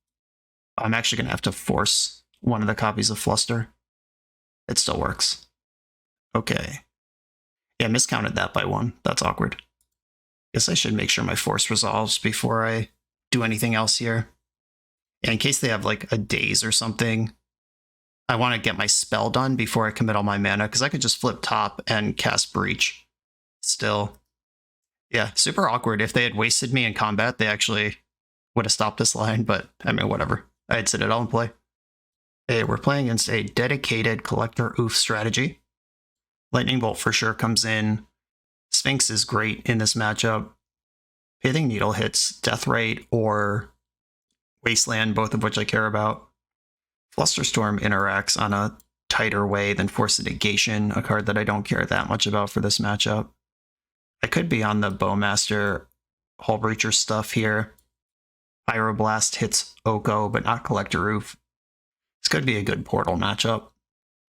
A: I'm actually going to have to force one of the copies of Fluster. It still works. Okay. Yeah, miscounted that by 1. That's awkward. Guess I should make sure my force resolves before I do anything else here. Yeah, in case they have like a daze or something, I want to get my spell done before I commit all my mana, because I could just flip top and cast Breach still. Yeah, super awkward. If they had wasted me in combat, they actually would have stopped this line, but I mean, whatever. I had Citadel in play. Hey, we're playing against a dedicated Collector Oof strategy. Lightning Bolt for sure comes in. Sphinx is great in this matchup. Pithing Needle hits Deathrite or Wasteland, both of which I care about. Flusterstorm interacts on a tighter way than Force of Negation, a card that I don't care that much about for this matchup. I could be on the Bowmaster Hull Breacher stuff here. Pyroblast hits Oko, but not Collector Roof. This could be a good Portal matchup.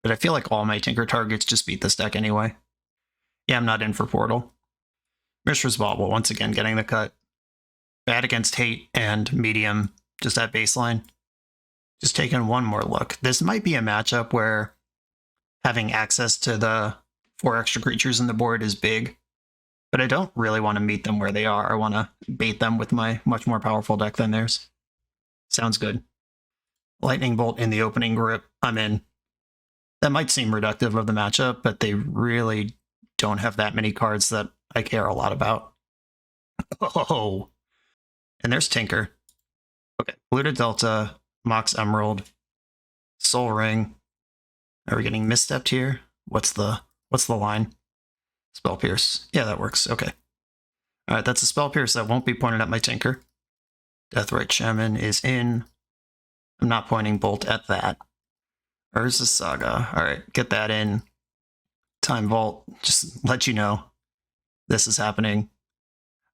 A: But I feel like all my Tinker targets just beat this deck anyway. Yeah, I'm not in for Portal. Mishra's Bauble, once again, getting the cut. Bad against Hate and Medium, just at baseline. Just taking one more look. This might be a matchup where having access to the 4 extra creatures in the board is big. But I don't really want to meet them where they are. I want to bait them with my much more powerful deck than theirs. Sounds good. Lightning Bolt in the opening grip. I'm in. That might seem reductive of the matchup, but they really don't have that many cards that I care a lot about. Oh! And there's Tinker. Okay, Blue to Delta, Mox Emerald, Soul Ring. Are we getting misstepped here? What's the line? Spell Pierce. Yeah, that works. Okay. Alright, that's a Spell Pierce that won't be pointed at my Tinker. Deathrite Shaman is in. I'm not pointing Bolt at that. Urza Saga. Alright, get that in. Time Vault. Just let you know this is happening.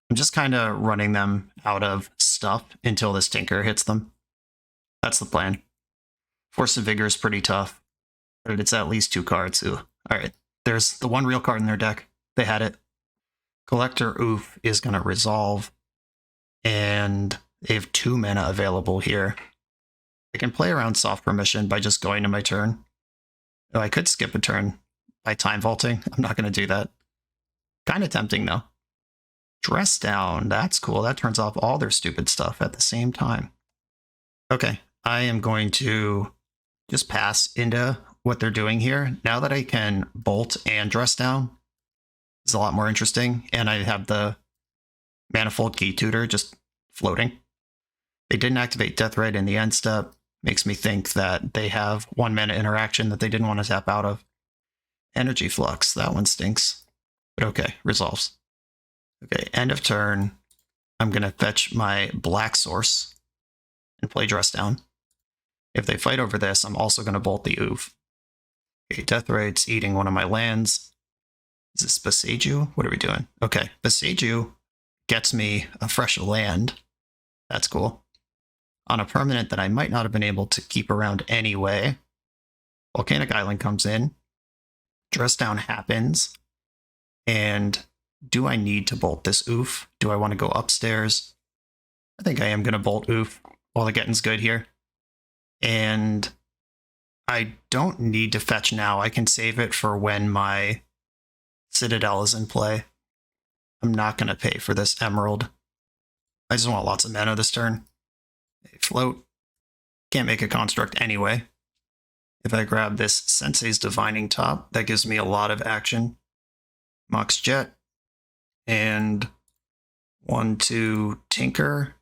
A: I'm just kind of running them out of stuff until this Tinker hits them. That's the plan. Force of Vigor is pretty tough, but it's at least 2 cards. Ooh. Alright, there's the one real card in their deck. They had it. Collector Oof is going to resolve, and they have 2 mana available here. I can play around Soft Permission by just going to my turn. Oh, I could skip a turn by time vaulting. I'm not going to do that. Kind of tempting, though. Dress Down. That's cool. That turns off all their stupid stuff at the same time. Okay, I am going to just pass into what they're doing here. Now that I can Bolt and Dress Down, it's a lot more interesting. And I have the Manifold Key Tutor just floating. They didn't activate Deathrite in the end step. Makes me think that they have 1 mana interaction that they didn't want to tap out of. Energy Flux. That one stinks. But okay, resolves. Okay, end of turn. I'm going to fetch my Black Source and play Dress Down. If they fight over this, I'm also going to Bolt the Oof. Okay, Deathrite's eating one of my lands. Is this Boseiju? What are we doing? Okay, Boseiju gets me a fresh land. That's cool. On a permanent that I might not have been able to keep around anyway. Volcanic Island comes in. Dress Down happens. And do I need to Bolt this Oof? Do I want to go upstairs? I think I am going to Bolt Oof while the getting's good here. And I don't need to fetch now. I can save it for when my Citadel is in play. I'm not going to pay for this Emerald. I just want lots of mana this turn. A float. Can't make a construct anyway. If I grab this Sensei's Divining Top, that gives me a lot of action. Mox Jet. And 1, 2, Tinker.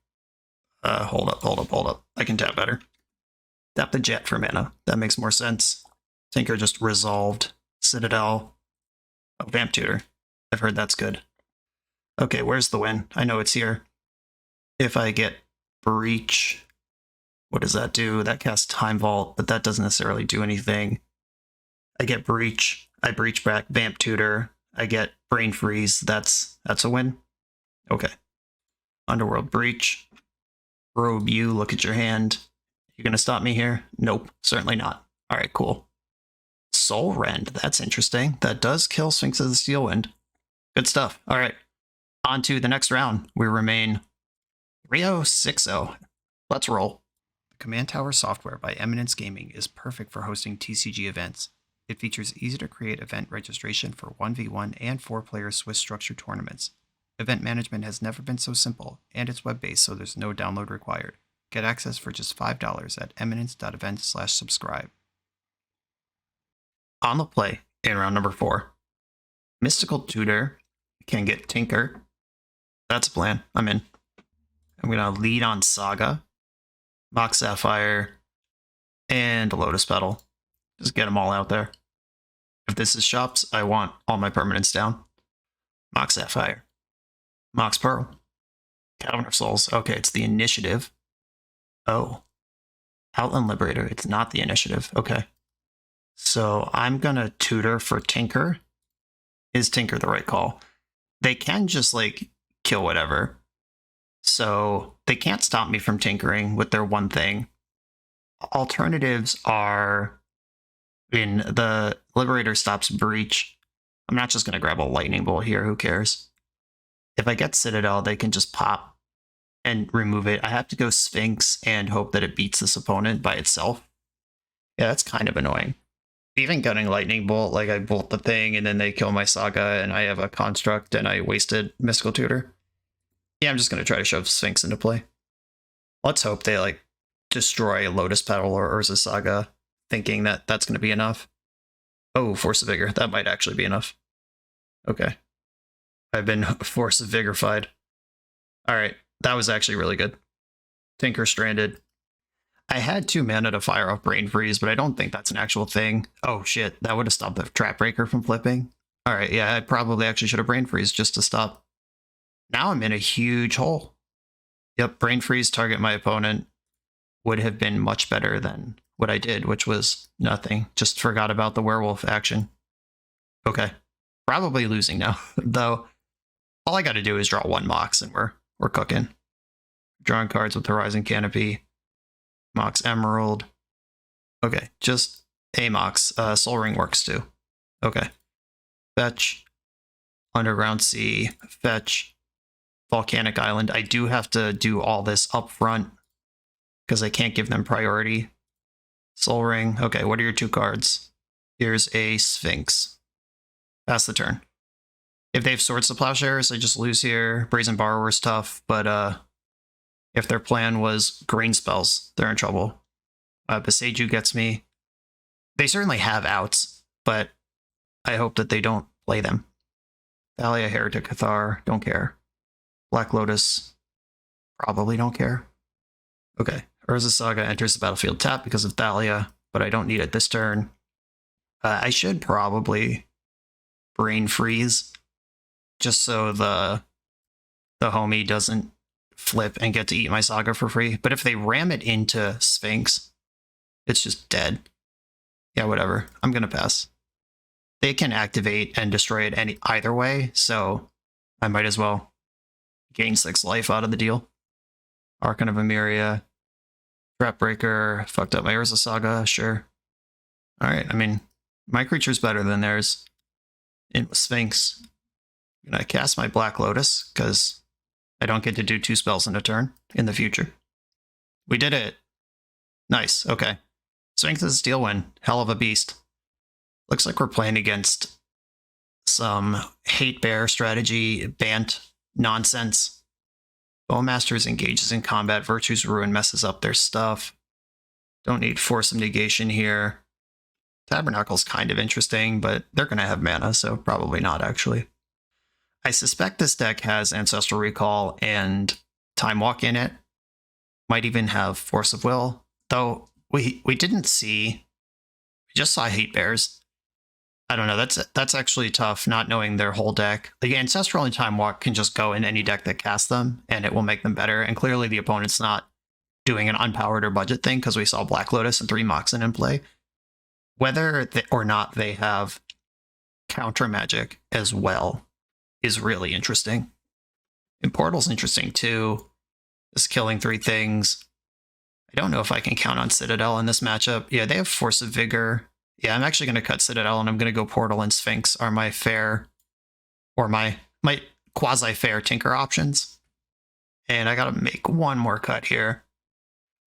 A: Hold up. I can tap better. Tap the Jet for mana. That makes more sense. Tinker just resolved. Citadel. Oh, Vamp Tutor. I've heard that's good. Okay, where's the win? I know it's here. If I get Breach, what does that do? That casts Time Vault, but that doesn't necessarily do anything. I get Breach. I breach back Vamp Tutor. I get Brain Freeze. That's a win. Okay. Underworld Breach. Robe you. Look at your hand. You gonna stop me here? Nope, certainly not. All right, cool. Soul Rend. That's interesting. That does kill Sphinx of the Steel Wind. Good stuff. All right. On to the next round. We remain 3-0-6-0. Let's roll. The Command Tower software by Eminence Gaming is perfect for hosting TCG events. It features easy-to-create event registration for 1v1 and 4-player Swiss structured tournaments. Event management has never been so simple, and it's web-based, so there's no download required. Get access for just $5 at eminence.event/subscribe. On the play in round number 4. Mystical Tutor can get Tinker. That's a plan. I'm in. I'm going to lead on Saga, Mox Sapphire, and Lotus Petal. Just get them all out there. If this is shops, I want all my permanents down. Mox Sapphire. Mox Pearl. Cavern of Souls. Okay, it's the initiative. Oh. Outland Liberator. It's not the initiative. Okay. So I'm going to tutor for Tinker. Is Tinker the right call? they can just like kill whatever. So they can't stop me from tinkering with their one thing. Alternatives are in the Liberator stops Breach. I'm not just going to grab a Lightning Bolt here. Who cares? If I get Citadel, they can just pop and remove it. I have to go Sphinx and hope that it beats this opponent by itself. Yeah, that's kind of annoying. Even getting Lightning Bolt, like I bolt the thing and then they kill my Saga and I have a Construct and I wasted Mystical Tutor. Yeah, I'm just going to try to shove Sphinx into play. Let's hope they like destroy Lotus Petal or Urza Saga, thinking that that's going to be enough. Oh, Force of Vigor. That might actually be enough. Okay. I've been Force of Vigorified. All right. That was actually really good. Tinker Stranded. I had 2 mana to fire off Brain Freeze, but I don't think that's an actual thing. Oh, shit. That would have stopped the Trap Breaker from flipping. All right. Yeah, I probably actually should have Brain Freeze just to stop. Now I'm in a huge hole. Yep, Brain Freeze, target my opponent. Would have been much better than what I did, which was nothing. Just forgot about the werewolf action. Okay. Probably losing now, though. All I got to do is draw 1 Mox and we're cooking. Drawing cards with Horizon Canopy. Mox Emerald. Okay, just a Mox. Soul Ring works too. Okay. Fetch. Underground Sea. Fetch. Volcanic Island. I do have to do all this up front because I can't give them priority. Soul Ring. Okay, what are your 2 cards? Here's a Sphinx. Pass the turn. If they have Swords to Plowshares, I just lose here. Brazen Borrower's tough, but if their plan was Grain Spells, they're in trouble. Beseiju gets me. They certainly have outs, but I hope that they don't play them. Thalia, Heretic Cathar, don't care. Black Lotus, probably don't care. Okay, Urza Saga enters the battlefield tap because of Thalia, but I don't need it this turn. I should probably Brain Freeze, just so the homie doesn't flip and get to eat my Saga for free. But if they ram it into Sphinx, it's just dead. Yeah, whatever. I'm going to pass. They can activate and destroy it either way, so I might as well gain 6 life out of the deal. Archon of Emeria. Trap Breaker. Fucked up my Urza Saga, sure. Alright, I mean, my creature's better than theirs. In Sphinx. I'm going to cast my Black Lotus, because I don't get to do 2 spells in a turn in the future. We did it. Nice, okay. Sphinx is a steal win. Hell of a beast. Looks like we're playing against some hate bear strategy, Bant nonsense. Bowmasters engages in combat. Virtue's Ruin messes up their stuff. Don't need Force of Negation here. Tabernacle's kind of interesting, but they're going to have mana, so probably not actually. I suspect this deck has Ancestral Recall and Time Walk in it. Might even have Force of Will, though we didn't see. We just saw Hate Bears. I don't know. That's actually tough, not knowing their whole deck. Like Ancestral and Time Walk can just go in any deck that casts them, and it will make them better. And clearly, the opponent's not doing an unpowered or budget thing because we saw Black Lotus and 3 Moxen in play. Whether or not they have counter magic as well is really interesting. And Portal's interesting too. Just killing 3 things. I don't know if I can count on Citadel in this matchup. Yeah, they have Force of Vigor. Yeah, I'm actually going to cut Citadel and I'm going to go Portal and Sphinx are my fair, or my quasi-fair Tinker options. And I got to make one more cut here.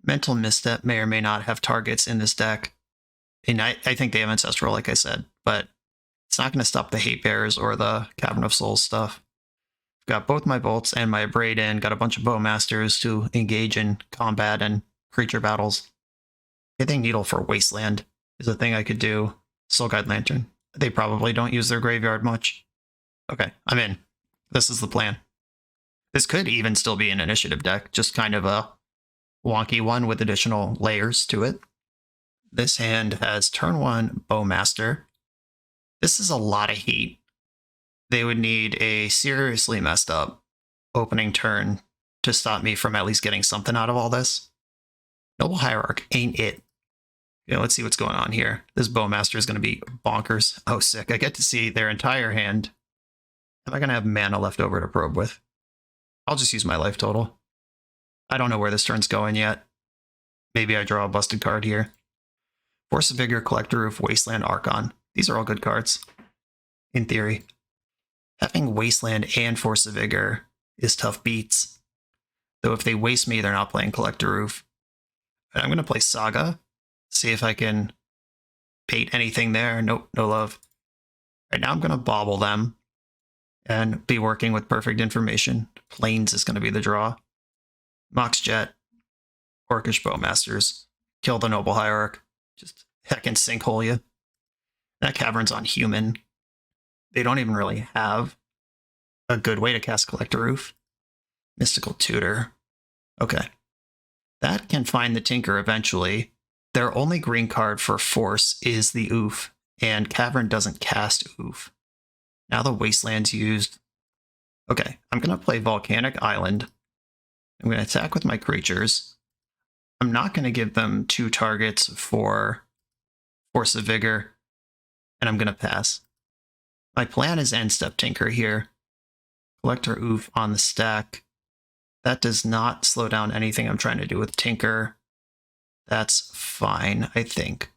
A: Mental Misstep may or may not have targets in this deck. And I think they have Ancestral, like I said, but it's not going to stop the Hate Bears or the Cavern of Souls stuff. Got both my bolts and my Braid in, got a bunch of Bowmasters to engage in combat and creature battles. Hitting Needle for Wasteland is a thing I could do. Soul Guide Lantern. They probably don't use their graveyard much. Okay, I'm in. This is the plan. This could even still be an initiative deck, just kind of a wonky one with additional layers to it. This hand has turn 1 Bowmaster. This is a lot of heat. They would need a seriously messed up opening turn to stop me from at least getting something out of all this. Noble Hierarch ain't it. Yeah, let's see what's going on here. This Bowmaster is going to be bonkers. Oh, sick. I get to see their entire hand am I going to have mana left over to probe with? I'll just use my life total. I don't know where this turn's going yet. Maybe I draw a busted card here. Force of Vigor, Collector Roof, Wasteland, Archon. These are all good cards, in theory. Having Wasteland and Force of Vigor is tough beats. Though if they waste me, they're not playing Collector Roof. But I'm going to play Saga, see if I can bait anything there. Nope, no love. Right now I'm going to bobble them and be working with perfect information. Plains is going to be the draw. Mox Jet, Orcish Bowmasters, kill the Noble Hierarch. Just heckin' sinkhole you. That Cavern's on human. They don't even really have a good way to cast Collector Roof. Mystical Tutor. Okay. That can find the Tinker eventually. Their only green card for Force is the Oof, and Cavern doesn't cast Oof. Now the Wasteland's used. Okay, I'm going to play Volcanic Island. I'm going to attack with my creatures. I'm not going to give them 2 targets for Force of Vigor, and I'm going to pass. My plan is End Step Tinker here. Collector Oof on the stack. That does not slow down anything I'm trying to do with Tinker. That's fine, I think.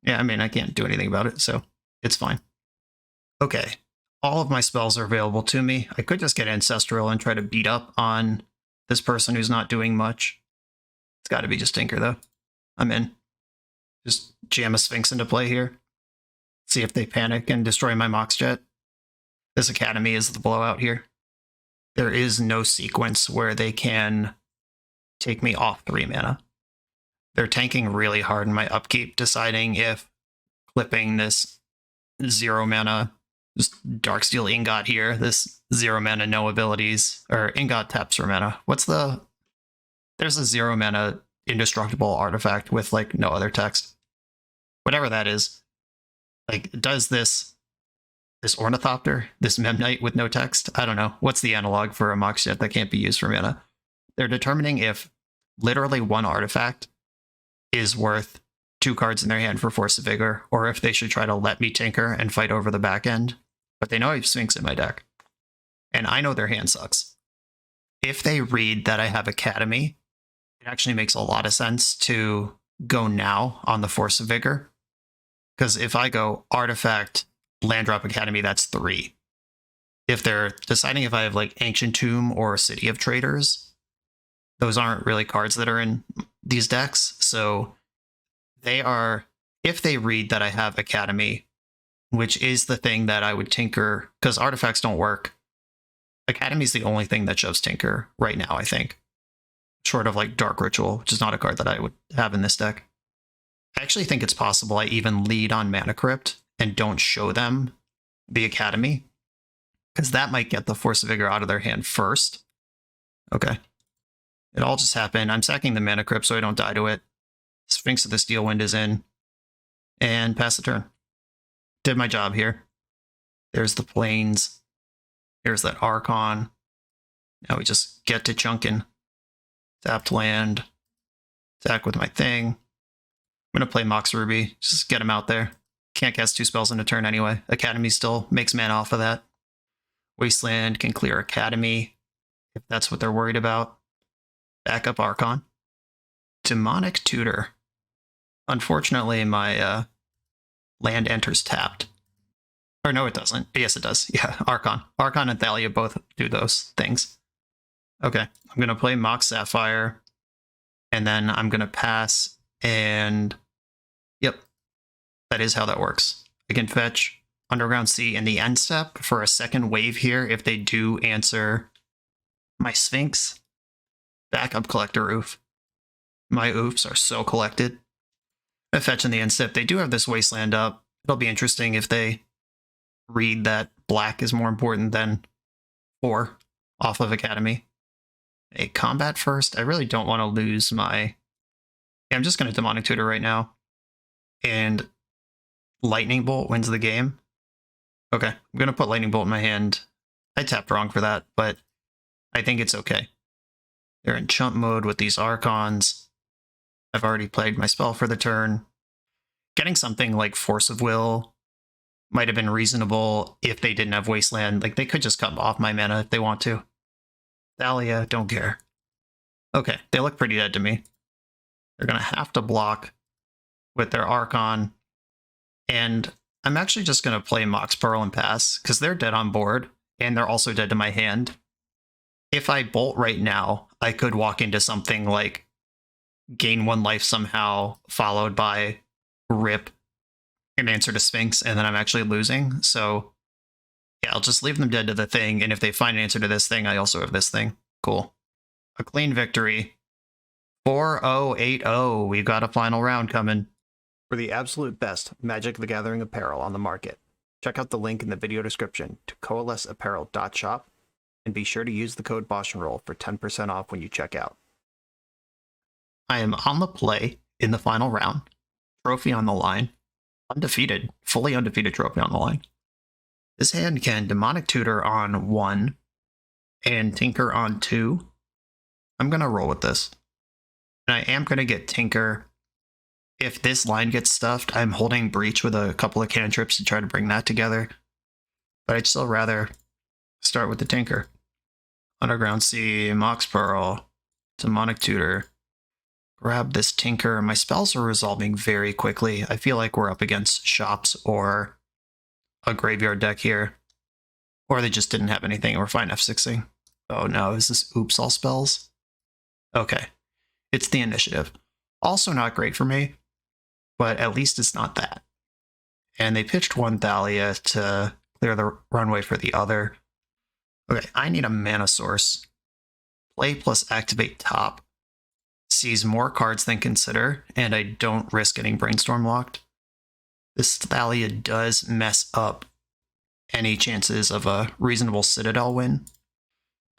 A: Yeah, I mean, I can't do anything about it, so it's fine. Okay, all of my spells are available to me. I could just get Ancestral and try to beat up on this person who's not doing much. It's got to be just Tinker, though. I'm in. Just jam a Sphinx into play here. See if they panic and destroy my Mox Jet. This Academy is the blowout here. There is no sequence where they can take me off 3 mana. They're tanking really hard in my upkeep, deciding if clipping this 0 mana Darksteel Ingot here, this 0 mana no abilities, or Ingot taps for mana. What's the... There's a 0 mana indestructible artifact with like no other text. Whatever that is. Like, does this Ornithopter, this Memnite with no text? I don't know. What's the analog for a Mox Jet that can't be used for mana? They're determining if literally 1 artifact is worth 2 cards in their hand for Force of Vigor, or if they should try to let me tinker and fight over the back end. But they know I have Sphinx in my deck. And I know their hand sucks. If they read that I have Academy, it actually makes a lot of sense to go now on the Force of Vigor. Because if I go Artifact, Land Drop Academy, that's 3. If they're deciding if I have like Ancient Tomb or City of Traders, those aren't really cards that are in these decks. So they are, if they read that I have Academy, which is the thing that I would tinker, because artifacts don't work. Academy is the only thing that shoves tinker right now, I think. Short of like Dark Ritual, which is not a card that I would have in this deck. I actually think it's possible I even lead on Mana Crypt and don't show them the Academy, because that might get the Force of Vigor out of their hand first. Okay. It all just happened. I'm sacking the Mana Crypt so I don't die to it. Sphinx of the Steel Wind is in. And pass the turn. Did my job here. There's the Plains. Here's that Archon. Now we just get to chunking. Tapped land. Attack with my thing. I'm going to play Mox Ruby. Just get him out there. Can't cast 2 spells in a turn anyway. Academy still makes mana off of that. Wasteland can clear Academy, if that's what they're worried about. Backup Archon. Demonic Tutor. Unfortunately, my land enters tapped. Or no, it doesn't. Yes, it does. Yeah, Archon. Archon and Thalia both do those things. Okay, I'm going to play Mox Sapphire, and then I'm going to pass, and yep, that is how that works. I can fetch Underground Sea in the end step for a second wave here if they do answer my Sphinx. Backup Collector Oof. My Oofs are so collected. I fetch in the end step. They do have this Wasteland up. It'll be interesting if they read that black is more important than 4 off of Academy. A combat first. I really don't want to lose my... Yeah, I'm just going to Demonic Tutor right now. And Lightning Bolt wins the game. Okay, I'm going to put Lightning Bolt in my hand. I tapped wrong for that, but I think it's okay. They're in chump mode with these Archons. I've already played my spell for the turn. Getting something like Force of Will might have been reasonable if they didn't have Wasteland. Like, they could just cut off my mana if they want to. Thalia, don't care. Okay, they look pretty dead to me. They're going to have to block with their Archon. And I'm actually just going to play Mox Pearl and pass, because they're dead on board, and they're also dead to my hand. If I bolt right now, I could walk into something like gain 1 life somehow, followed by rip an answer to Sphinx, and then I'm actually losing. So yeah, I'll just leave them dead to the thing, and if they find an answer to this thing, I also have this thing. Cool. A clean victory. 4-0-8-0. We've got a final round coming. For the absolute best Magic the Gathering apparel on the market, check out the link in the video description to coalesceapparel.shop, and be sure to use the code BoshNRoll for 10% off when you check out. I am on the play in the final round. Trophy on the line. Undefeated. Fully undefeated trophy on the line. This hand can Demonic Tutor on 1 and Tinker on 2. I'm going to roll with this. And I am going to get Tinker. If this line gets stuffed, I'm holding Breach with a couple of cantrips to try to bring that together. But I'd still rather start with the Tinker. Underground Sea, Mox Pearl, Demonic Tutor. Grab this Tinker. My spells are resolving very quickly. I feel like we're up against Shops or a graveyard deck here. Or they just didn't have anything and we're fine F6ing. Oh no, is this oops all spells? Okay. It's the initiative. Also not great for me, but at least it's not that. And they pitched 1 Thalia to clear the runway for the other. Okay, I need a mana source. Play plus activate top. Sees more cards than consider, and I don't risk getting Brainstorm locked. This Thalia does mess up any chances of a reasonable Citadel win.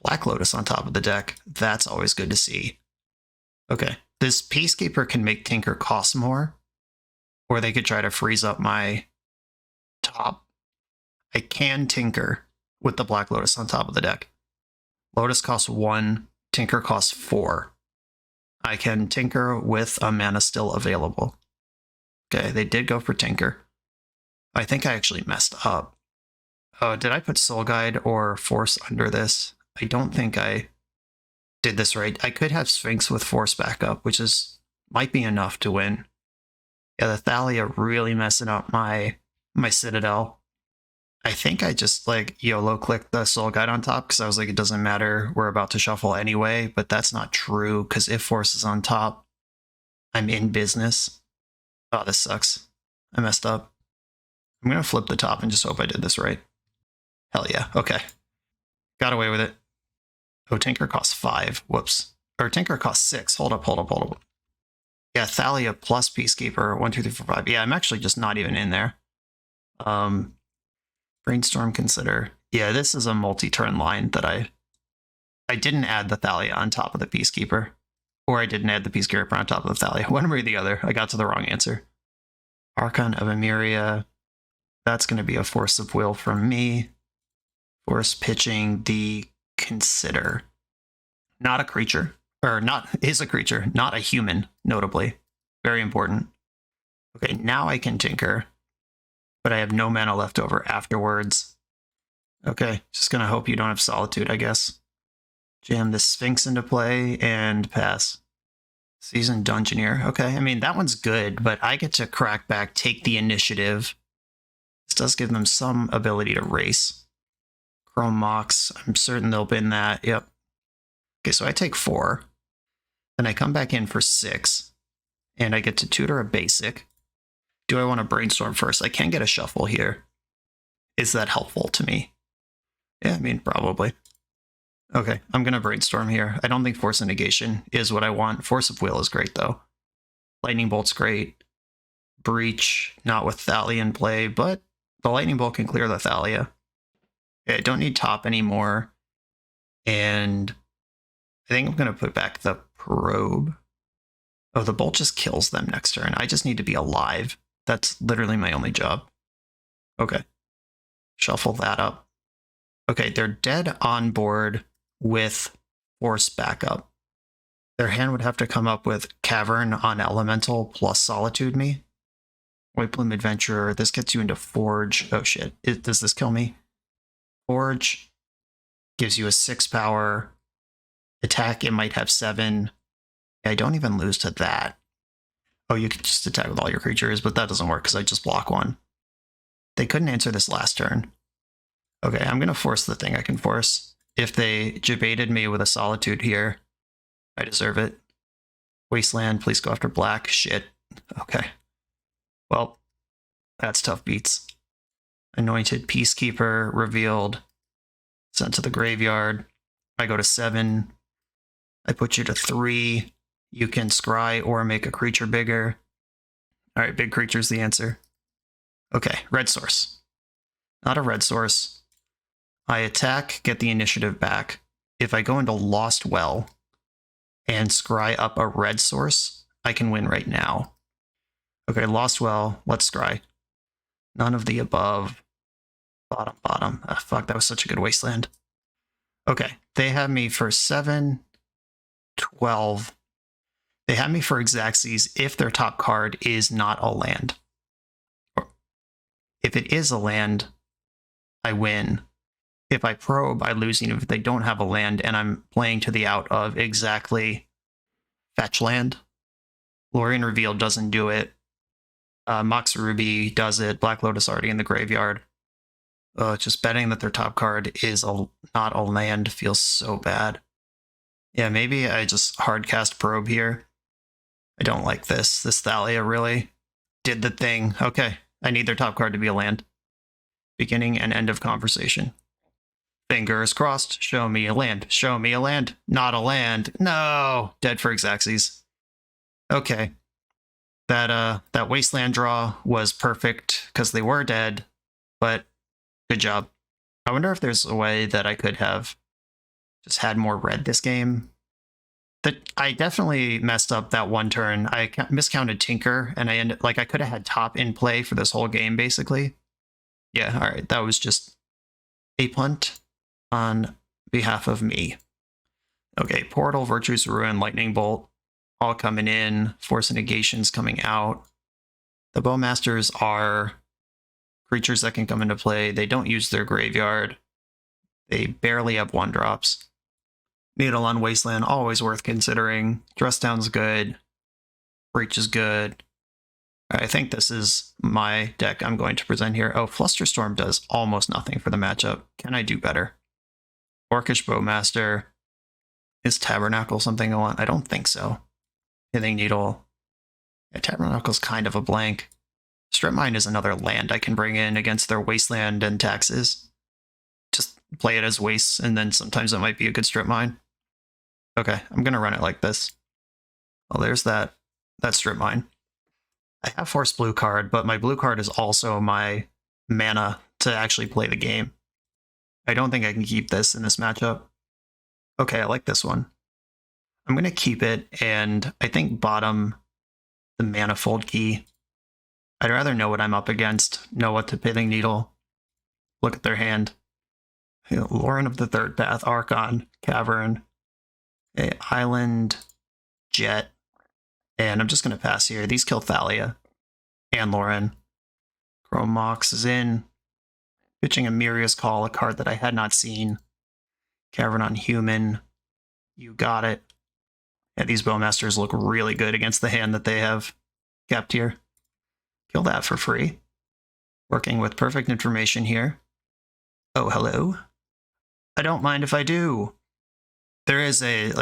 A: Black Lotus on top of the deck. That's always good to see. Okay, this Peacekeeper can make Tinker cost more, or they could try to freeze up my top. I can Tinker with the Black Lotus on top of the deck. Lotus costs 1, Tinker costs 4. I can Tinker with a mana still available. Okay, they did go for Tinker. I think I actually messed up. Oh, did I put Soul Guide or Force under this? I don't think I did this right. I could have Sphinx with Force backup, which might be enough to win. Yeah, the Thalia really messing up my Citadel. I think I just like YOLO clicked the Soul Guide on top because I was like, it doesn't matter, we're about to shuffle anyway, but that's not true because if Force is on top, I'm in business. Oh, this sucks. I messed up. I'm going to flip the top and just hope I did this right. Hell yeah. Okay. Got away with it. Oh, Tinker costs 5. Whoops. Or Tinker costs 6. Hold up. Yeah, Thalia plus Peacekeeper. 1, 2, 3, 4, 5. Yeah, I'm actually just not even in there. Brainstorm consider. Yeah, this is a multi-turn line that I didn't add the Thalia on top of the Peacekeeper. Or I didn't add the Peacekeeper on top of the Thalia. One way or the other. I got to the wrong answer. Archon of Emeria. That's going to be a Force of Will from me. Force pitching the Consider. Not a creature. Or not, is a creature. Not a human, notably. Very important. Okay, now I can Tinker. But I have no mana left over afterwards. Okay, just going to hope you don't have Solitude, I guess. Jam this Sphinx into play and pass. Seasoned Dungeoneer. Okay, I mean, that one's good, but I get to crack back, take the initiative. This does give them some ability to race. Chrome Mox, I'm certain they'll bin that. Yep. Okay, so I take 4. Then I come back in for 6. And I get to tutor a basic. Do I want to brainstorm first? I can get a shuffle here. Is that helpful to me? Yeah, I mean, probably. Okay, I'm going to brainstorm here. I don't think Force of Negation is what I want. Force of Will is great, though. Lightning Bolt's great. Breach, not with Thalia in play, but the Lightning Bolt can clear the Thalia. Okay, I don't need top anymore. And I think I'm going to put back the Probe. Oh, the Bolt just kills them next turn. I just need to be alive. That's literally my only job. Okay. Shuffle that up. Okay, they're dead on board with Force backup. Their hand would have to come up with Cavern on Elemental plus Solitude me. White Plume Adventurer. This gets you into Forge. Oh shit. Does this kill me? Forge gives you a 6 power. Attack, it might have 7. I don't even lose to that. Oh, you can just attack with all your creatures, but that doesn't work because I just block one. They couldn't answer this last turn. Okay, I'm going to force the thing I can force. If they jebaited me with a Solitude here, I deserve it. Wasteland, please go after black. Shit. Okay. Well, that's tough beats. Anointed Peacekeeper, revealed, sent to the graveyard. I go to 7. I put you to 3. You can scry or make a creature bigger. All right, big creature's the answer. Okay, red source. Not a red source. I attack, get the initiative back. If I go into Lost Well and scry up a red source, I can win right now. Okay, Lost Well, let's scry. None of the above. Bottom. Ah, fuck, that was such a good wasteland. Okay, they have me for 7, 12. They have me for Grixis if their top card is not a land. If it is a land, I win. If I probe, I lose, even if they don't have a land, and I'm playing to the out of exactly fetch land. Lorien Revealed doesn't do it. Mox Ruby does it. Black Lotus already in the graveyard. Just betting that their top card is not a land feels so bad. Yeah, maybe I just hardcast probe here. I don't like this. This Thalia really did the thing. Okay, I need their top card to be a land. Beginning and end of conversation. Fingers crossed. Show me a land. Show me a land. Not a land. No! Dead for Grixis. Okay. That wasteland draw was perfect because they were dead, but good job. I wonder if there's a way that I could have just had more red this game. I definitely messed up that one turn. I miscounted Tinker, and I could have had top in play for this whole game, basically. Yeah, all right, that was just a punt on behalf of me. Okay, Portal, Virtuous Ruin, Lightning Bolt, all coming in. Force of Negations coming out. The Bowmasters are creatures that can come into play. They don't use their graveyard. They barely have 1-drops. Needle on Wasteland, always worth considering. Dress Down's good. Breach is good. I think this is my deck I'm going to present here. Oh, Flusterstorm does almost nothing for the matchup. Can I do better? Orcish Bowmaster. Is Tabernacle something I want? I don't think so. Hitting Needle. Yeah, Tabernacle's kind of a blank. Strip Mine is another land I can bring in against their Wasteland and taxes. Just play it as wastes, and then sometimes it might be a good Strip Mine. Okay, I'm going to run it like this. Well, there's that Strip Mine. I have Force Blue card, but my blue card is also my mana to actually play the game. I don't think I can keep this in this matchup. Okay, I like this one. I'm going to keep it, and I think bottom the Manifold Key. I'd rather know what I'm up against, know what to Pithing Needle, look at their hand. Lauren of the Third Path, Archon, Cavern, Island, Jet, and I'm just going to pass here. These kill Thalia and Lauren. Chrome Mox is in. Pitching a Miria's Call, a card that I had not seen. Cavern on Human. You got it. Yeah, these Bowmasters look really good against the hand that they have kept here. Kill that for free. Working with perfect information here. Oh, hello. I don't mind if I do. There is a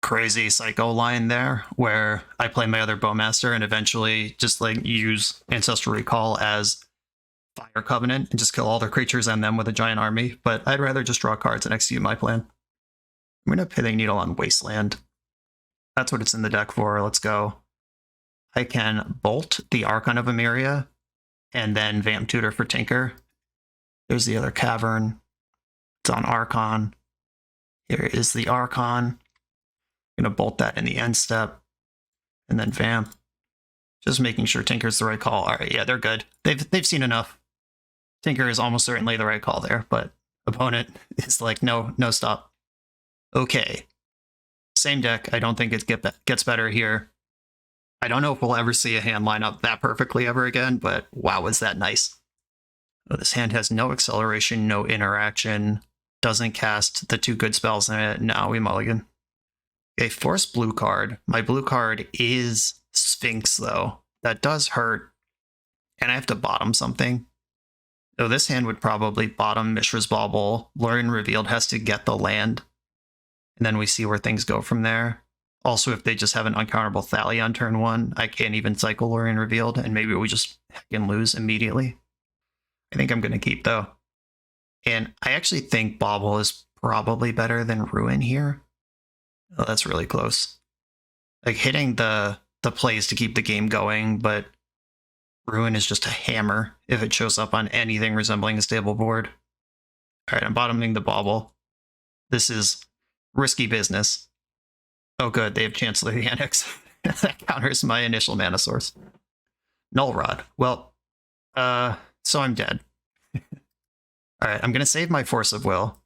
A: crazy psycho line there where I play my other Bowmaster and eventually just use Ancestral Recall as Fire Covenant and just kill all their creatures and them with a giant army, but I'd rather just draw cards and execute my plan. I'm going to Pithing Needle on Wasteland. That's what it's in the deck for. Let's go. I can Bolt the Archon of Emeria and then Vamp Tutor for Tinker. There's the other Cavern. It's on Archon. Here is the Archon. I'm going to Bolt that in the end step. And then Vamp. Just making sure Tinker's the right call. All right, yeah, they're good. They've seen enough. Tinker is almost certainly the right call there, but opponent is like, no stop. Okay. Same deck. I don't think it gets better here. I don't know if we'll ever see a hand line up that perfectly ever again, but wow, is that nice. Oh, this hand has no acceleration, no interaction, doesn't cast the 2 good spells in it. No, we mulligan. Okay, force blue card. My blue card is Sphinx, though. That does hurt. And I have to bottom something. So this hand would probably bottom Mishra's Bauble. Lorien Revealed has to get the land. And then we see where things go from there. Also, if they just have an uncounterable Thalia on turn 1, I can't even cycle Lorien Revealed, and maybe we just can lose immediately. I think I'm going to keep, though. And I actually think Bauble is probably better than Ruin here. Oh, that's really close. Like, hitting the plays to keep the game going, but Ruin is just a hammer if it shows up on anything resembling a stable board. Alright, I'm bottoming the Bauble. This is risky business. Oh good, they have Chancellor the Annex. That counters my initial mana source. Null Rod. Well, so I'm dead. Alright, I'm gonna save my Force of Will.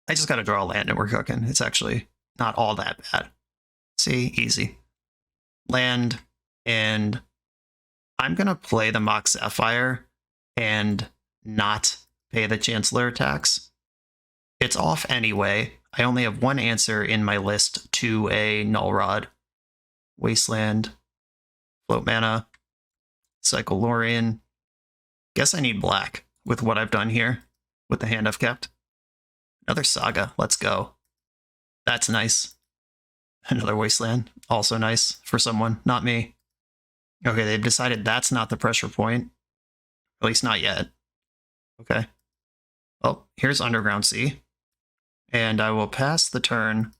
A: I just gotta draw a land and we're cooking. It's actually not all that bad. See? Easy. Land, and I'm gonna play the Mox Sapphire and not pay the Chancellor tax. It's off anyway. I only have one answer in my list to a Null Rod. Wasteland, float mana, cycle Lorien. Guess I need black with what I've done here, with the hand I've kept. Another Saga, let's go. That's nice. Another Wasteland, also nice for someone, not me. Okay, they've decided that's not the pressure point. At least not yet. Okay. Oh, here's Underground Sea. And I will pass the turn.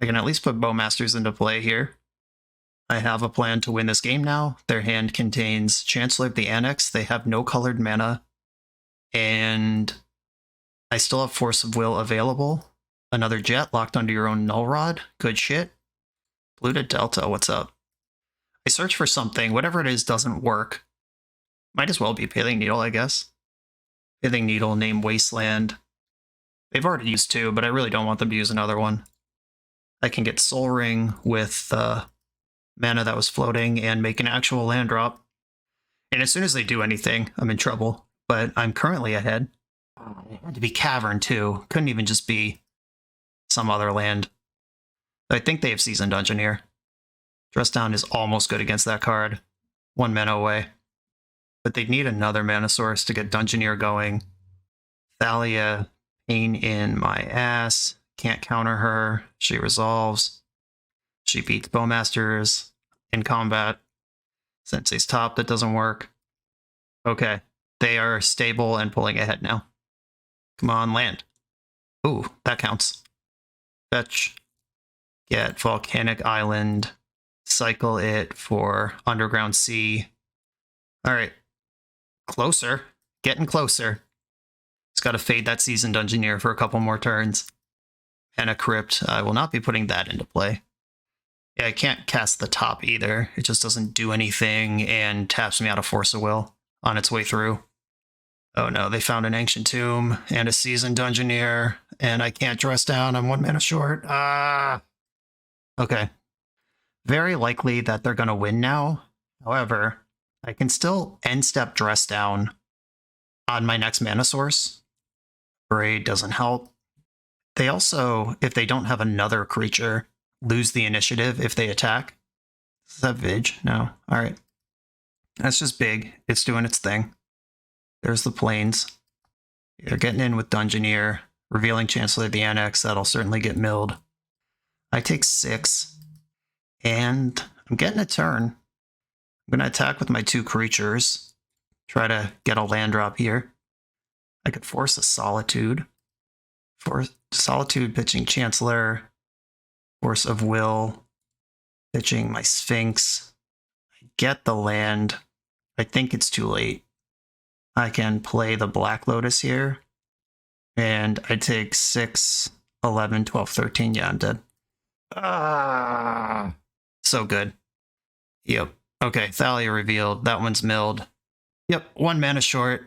A: I can at least put Bowmasters into play here. I have a plan to win this game now. Their hand contains Chancellor of the Annex. They have no colored mana. And I still have Force of Will available. Another Jet locked under your own Null Rod. Good shit. Blue to Delta, what's up? I search for something. Whatever it is doesn't work. Might as well be Pithing Needle, I guess. Pithing Needle, name Wasteland. They've already used 2, but I really don't want them to use another one. I can get Soul Ring with mana that was floating and make an actual land drop. And as soon as they do anything, I'm in trouble. But I'm currently ahead. It had to be Cavern, too. Couldn't even just be some other land. I think they have Seasoned Dungeoneer. Dress Down is almost good against that card. 1 mana away. But they'd need another mana source to get Dungeoneer going. Thalia, pain in my ass. Can't counter her. She resolves. She beats Bowmasters in combat. Sensei's Top, that doesn't work. Okay, they are stable and pulling ahead now. Come on, land. Ooh, that counts. Fetch. Get Volcanic Island. Cycle it for Underground Sea. Alright. Closer. Getting closer. Just gotta fade that Seasoned Dungeoneer for a couple more turns. And a Crypt. I will not be putting that into play. Yeah, I can't cast the top either. It just doesn't do anything and taps me out of Force of Will on its way through. Oh no, they found an Ancient Tomb and a Seasoned Dungeoneer, and I can't dress down. I'm 1 mana short. Okay. Very likely that they're going to win now. However, I can still end step dress down on my next mana source. Braid doesn't help. They also, if they don't have another creature, lose the initiative if they attack. Is that Vig? No. Alright. That's just big. It's doing its thing. There's the plains. They're getting in with Dungeoneer, revealing Chancellor of the Annex. That'll certainly get milled. I take 6, and I'm getting a turn. I'm going to attack with my 2 creatures. Try to get a land drop here. I could force a Solitude. Force Solitude pitching Chancellor. Force of Will pitching my Sphinx. I get the land. I think it's too late. I can play the Black Lotus here. And I take 6, 11, 12, 13. Yeah, I'm dead. So good. Yep. Okay, Thalia revealed. That one's milled. Yep, 1 mana short.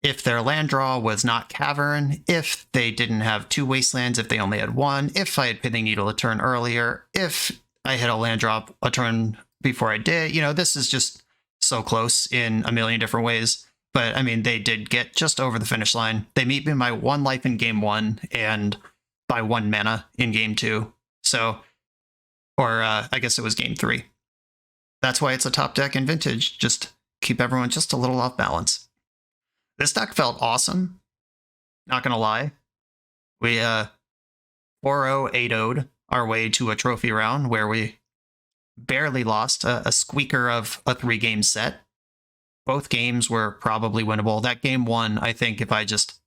A: If their land draw was not Cavern, if they didn't have 2 Wastelands, if they only had 1, if I had Pithing Needle a turn earlier, if I hit a land drop a turn before I did. You know, this is just so close in a million different ways. But I mean, they did get just over the finish line. They beat me by 1 life in game 1 and by 1 mana in game 2. So, or I guess it was game 3. That's why it's a top deck in Vintage. Just keep everyone just a little off balance. This deck felt awesome. Not gonna lie. We 4-0, 8-0'd our way to a trophy round where we barely lost, a squeaker of a 3-game set. Both games were probably winnable. That game 1, I think, if I just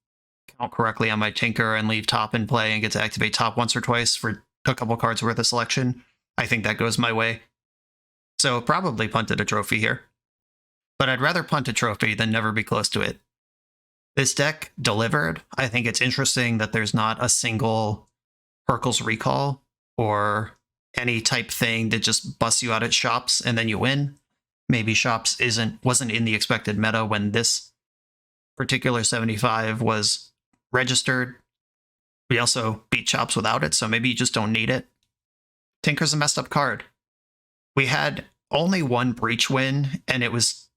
A: count correctly on my Tinker and leave top in play and get to activate top once or twice for a couple cards worth of selection, I think that goes my way. So probably punted a trophy here. But I'd rather punt a trophy than never be close to it. This deck delivered. I think it's interesting that there's not a single Hurkyl's Recall or any type thing that just busts you out at shops and then you win. Maybe shops wasn't in the expected meta when this particular 75 was registered. We also beat shops without it, so maybe you just don't need it. Tinker's a messed up card. We had only 1 breach win, and it was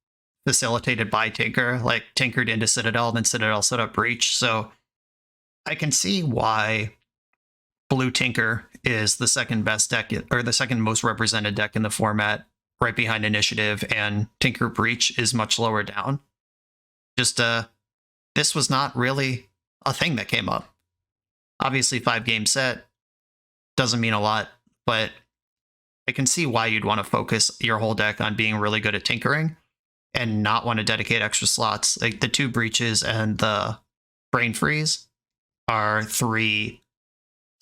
A: facilitated by Tinker. Like, tinkered into Citadel, then Citadel set up breach. So I can see why Blue Tinker is the second best deck, or the second most represented deck in the format, right behind Initiative, and Tinker Breach is much lower down. Just, this was not really a thing that came up. Obviously, 5-game set doesn't mean a lot, but I can see why you'd want to focus your whole deck on being really good at tinkering and not want to dedicate extra slots. Like, the 2 breaches and the Brain Freeze are 3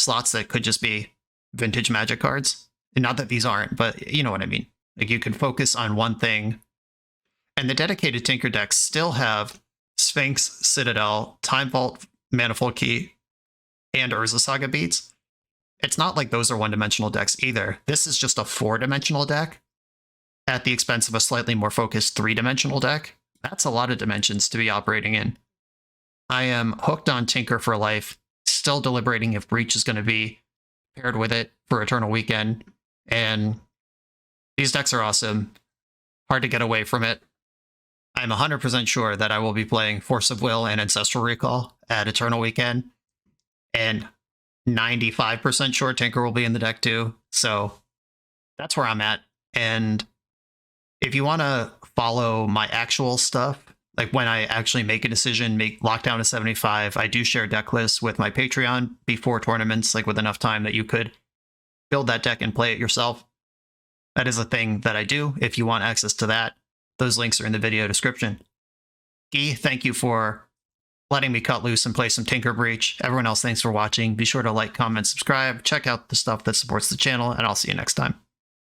A: slots that could just be Vintage Magic cards. And not that these aren't, but you know what I mean. Like, you can focus on one thing. And the dedicated Tinker decks still have Sphinx, Citadel, Time Vault, Manifold Key, and Urza Saga beats. It's not like those are one-dimensional decks either. This is just a 4-dimensional deck at the expense of a slightly more focused 3-dimensional deck. That's a lot of dimensions to be operating in. I am hooked on Tinker for life, still deliberating if Breach is going to be paired with it for Eternal Weekend, and these decks are awesome. Hard to get away from it. I'm 100% sure that I will be playing Force of Will and Ancestral Recall at Eternal Weekend, and 95% sure Tinker will be in the deck too. So that's where I'm at. And if you want to follow my actual stuff, like when I actually make a decision, lock down a 75, I do share deck lists with my Patreon before tournaments, like with enough time that you could build that deck and play it yourself. That is a thing that I do. If you want access to that, those links are in the video description. Guy, thank you for letting me cut loose and play some Tinker Breach. Everyone else, thanks for watching. Be sure to like, comment, subscribe, check out the stuff that supports the channel, and I'll see you next time.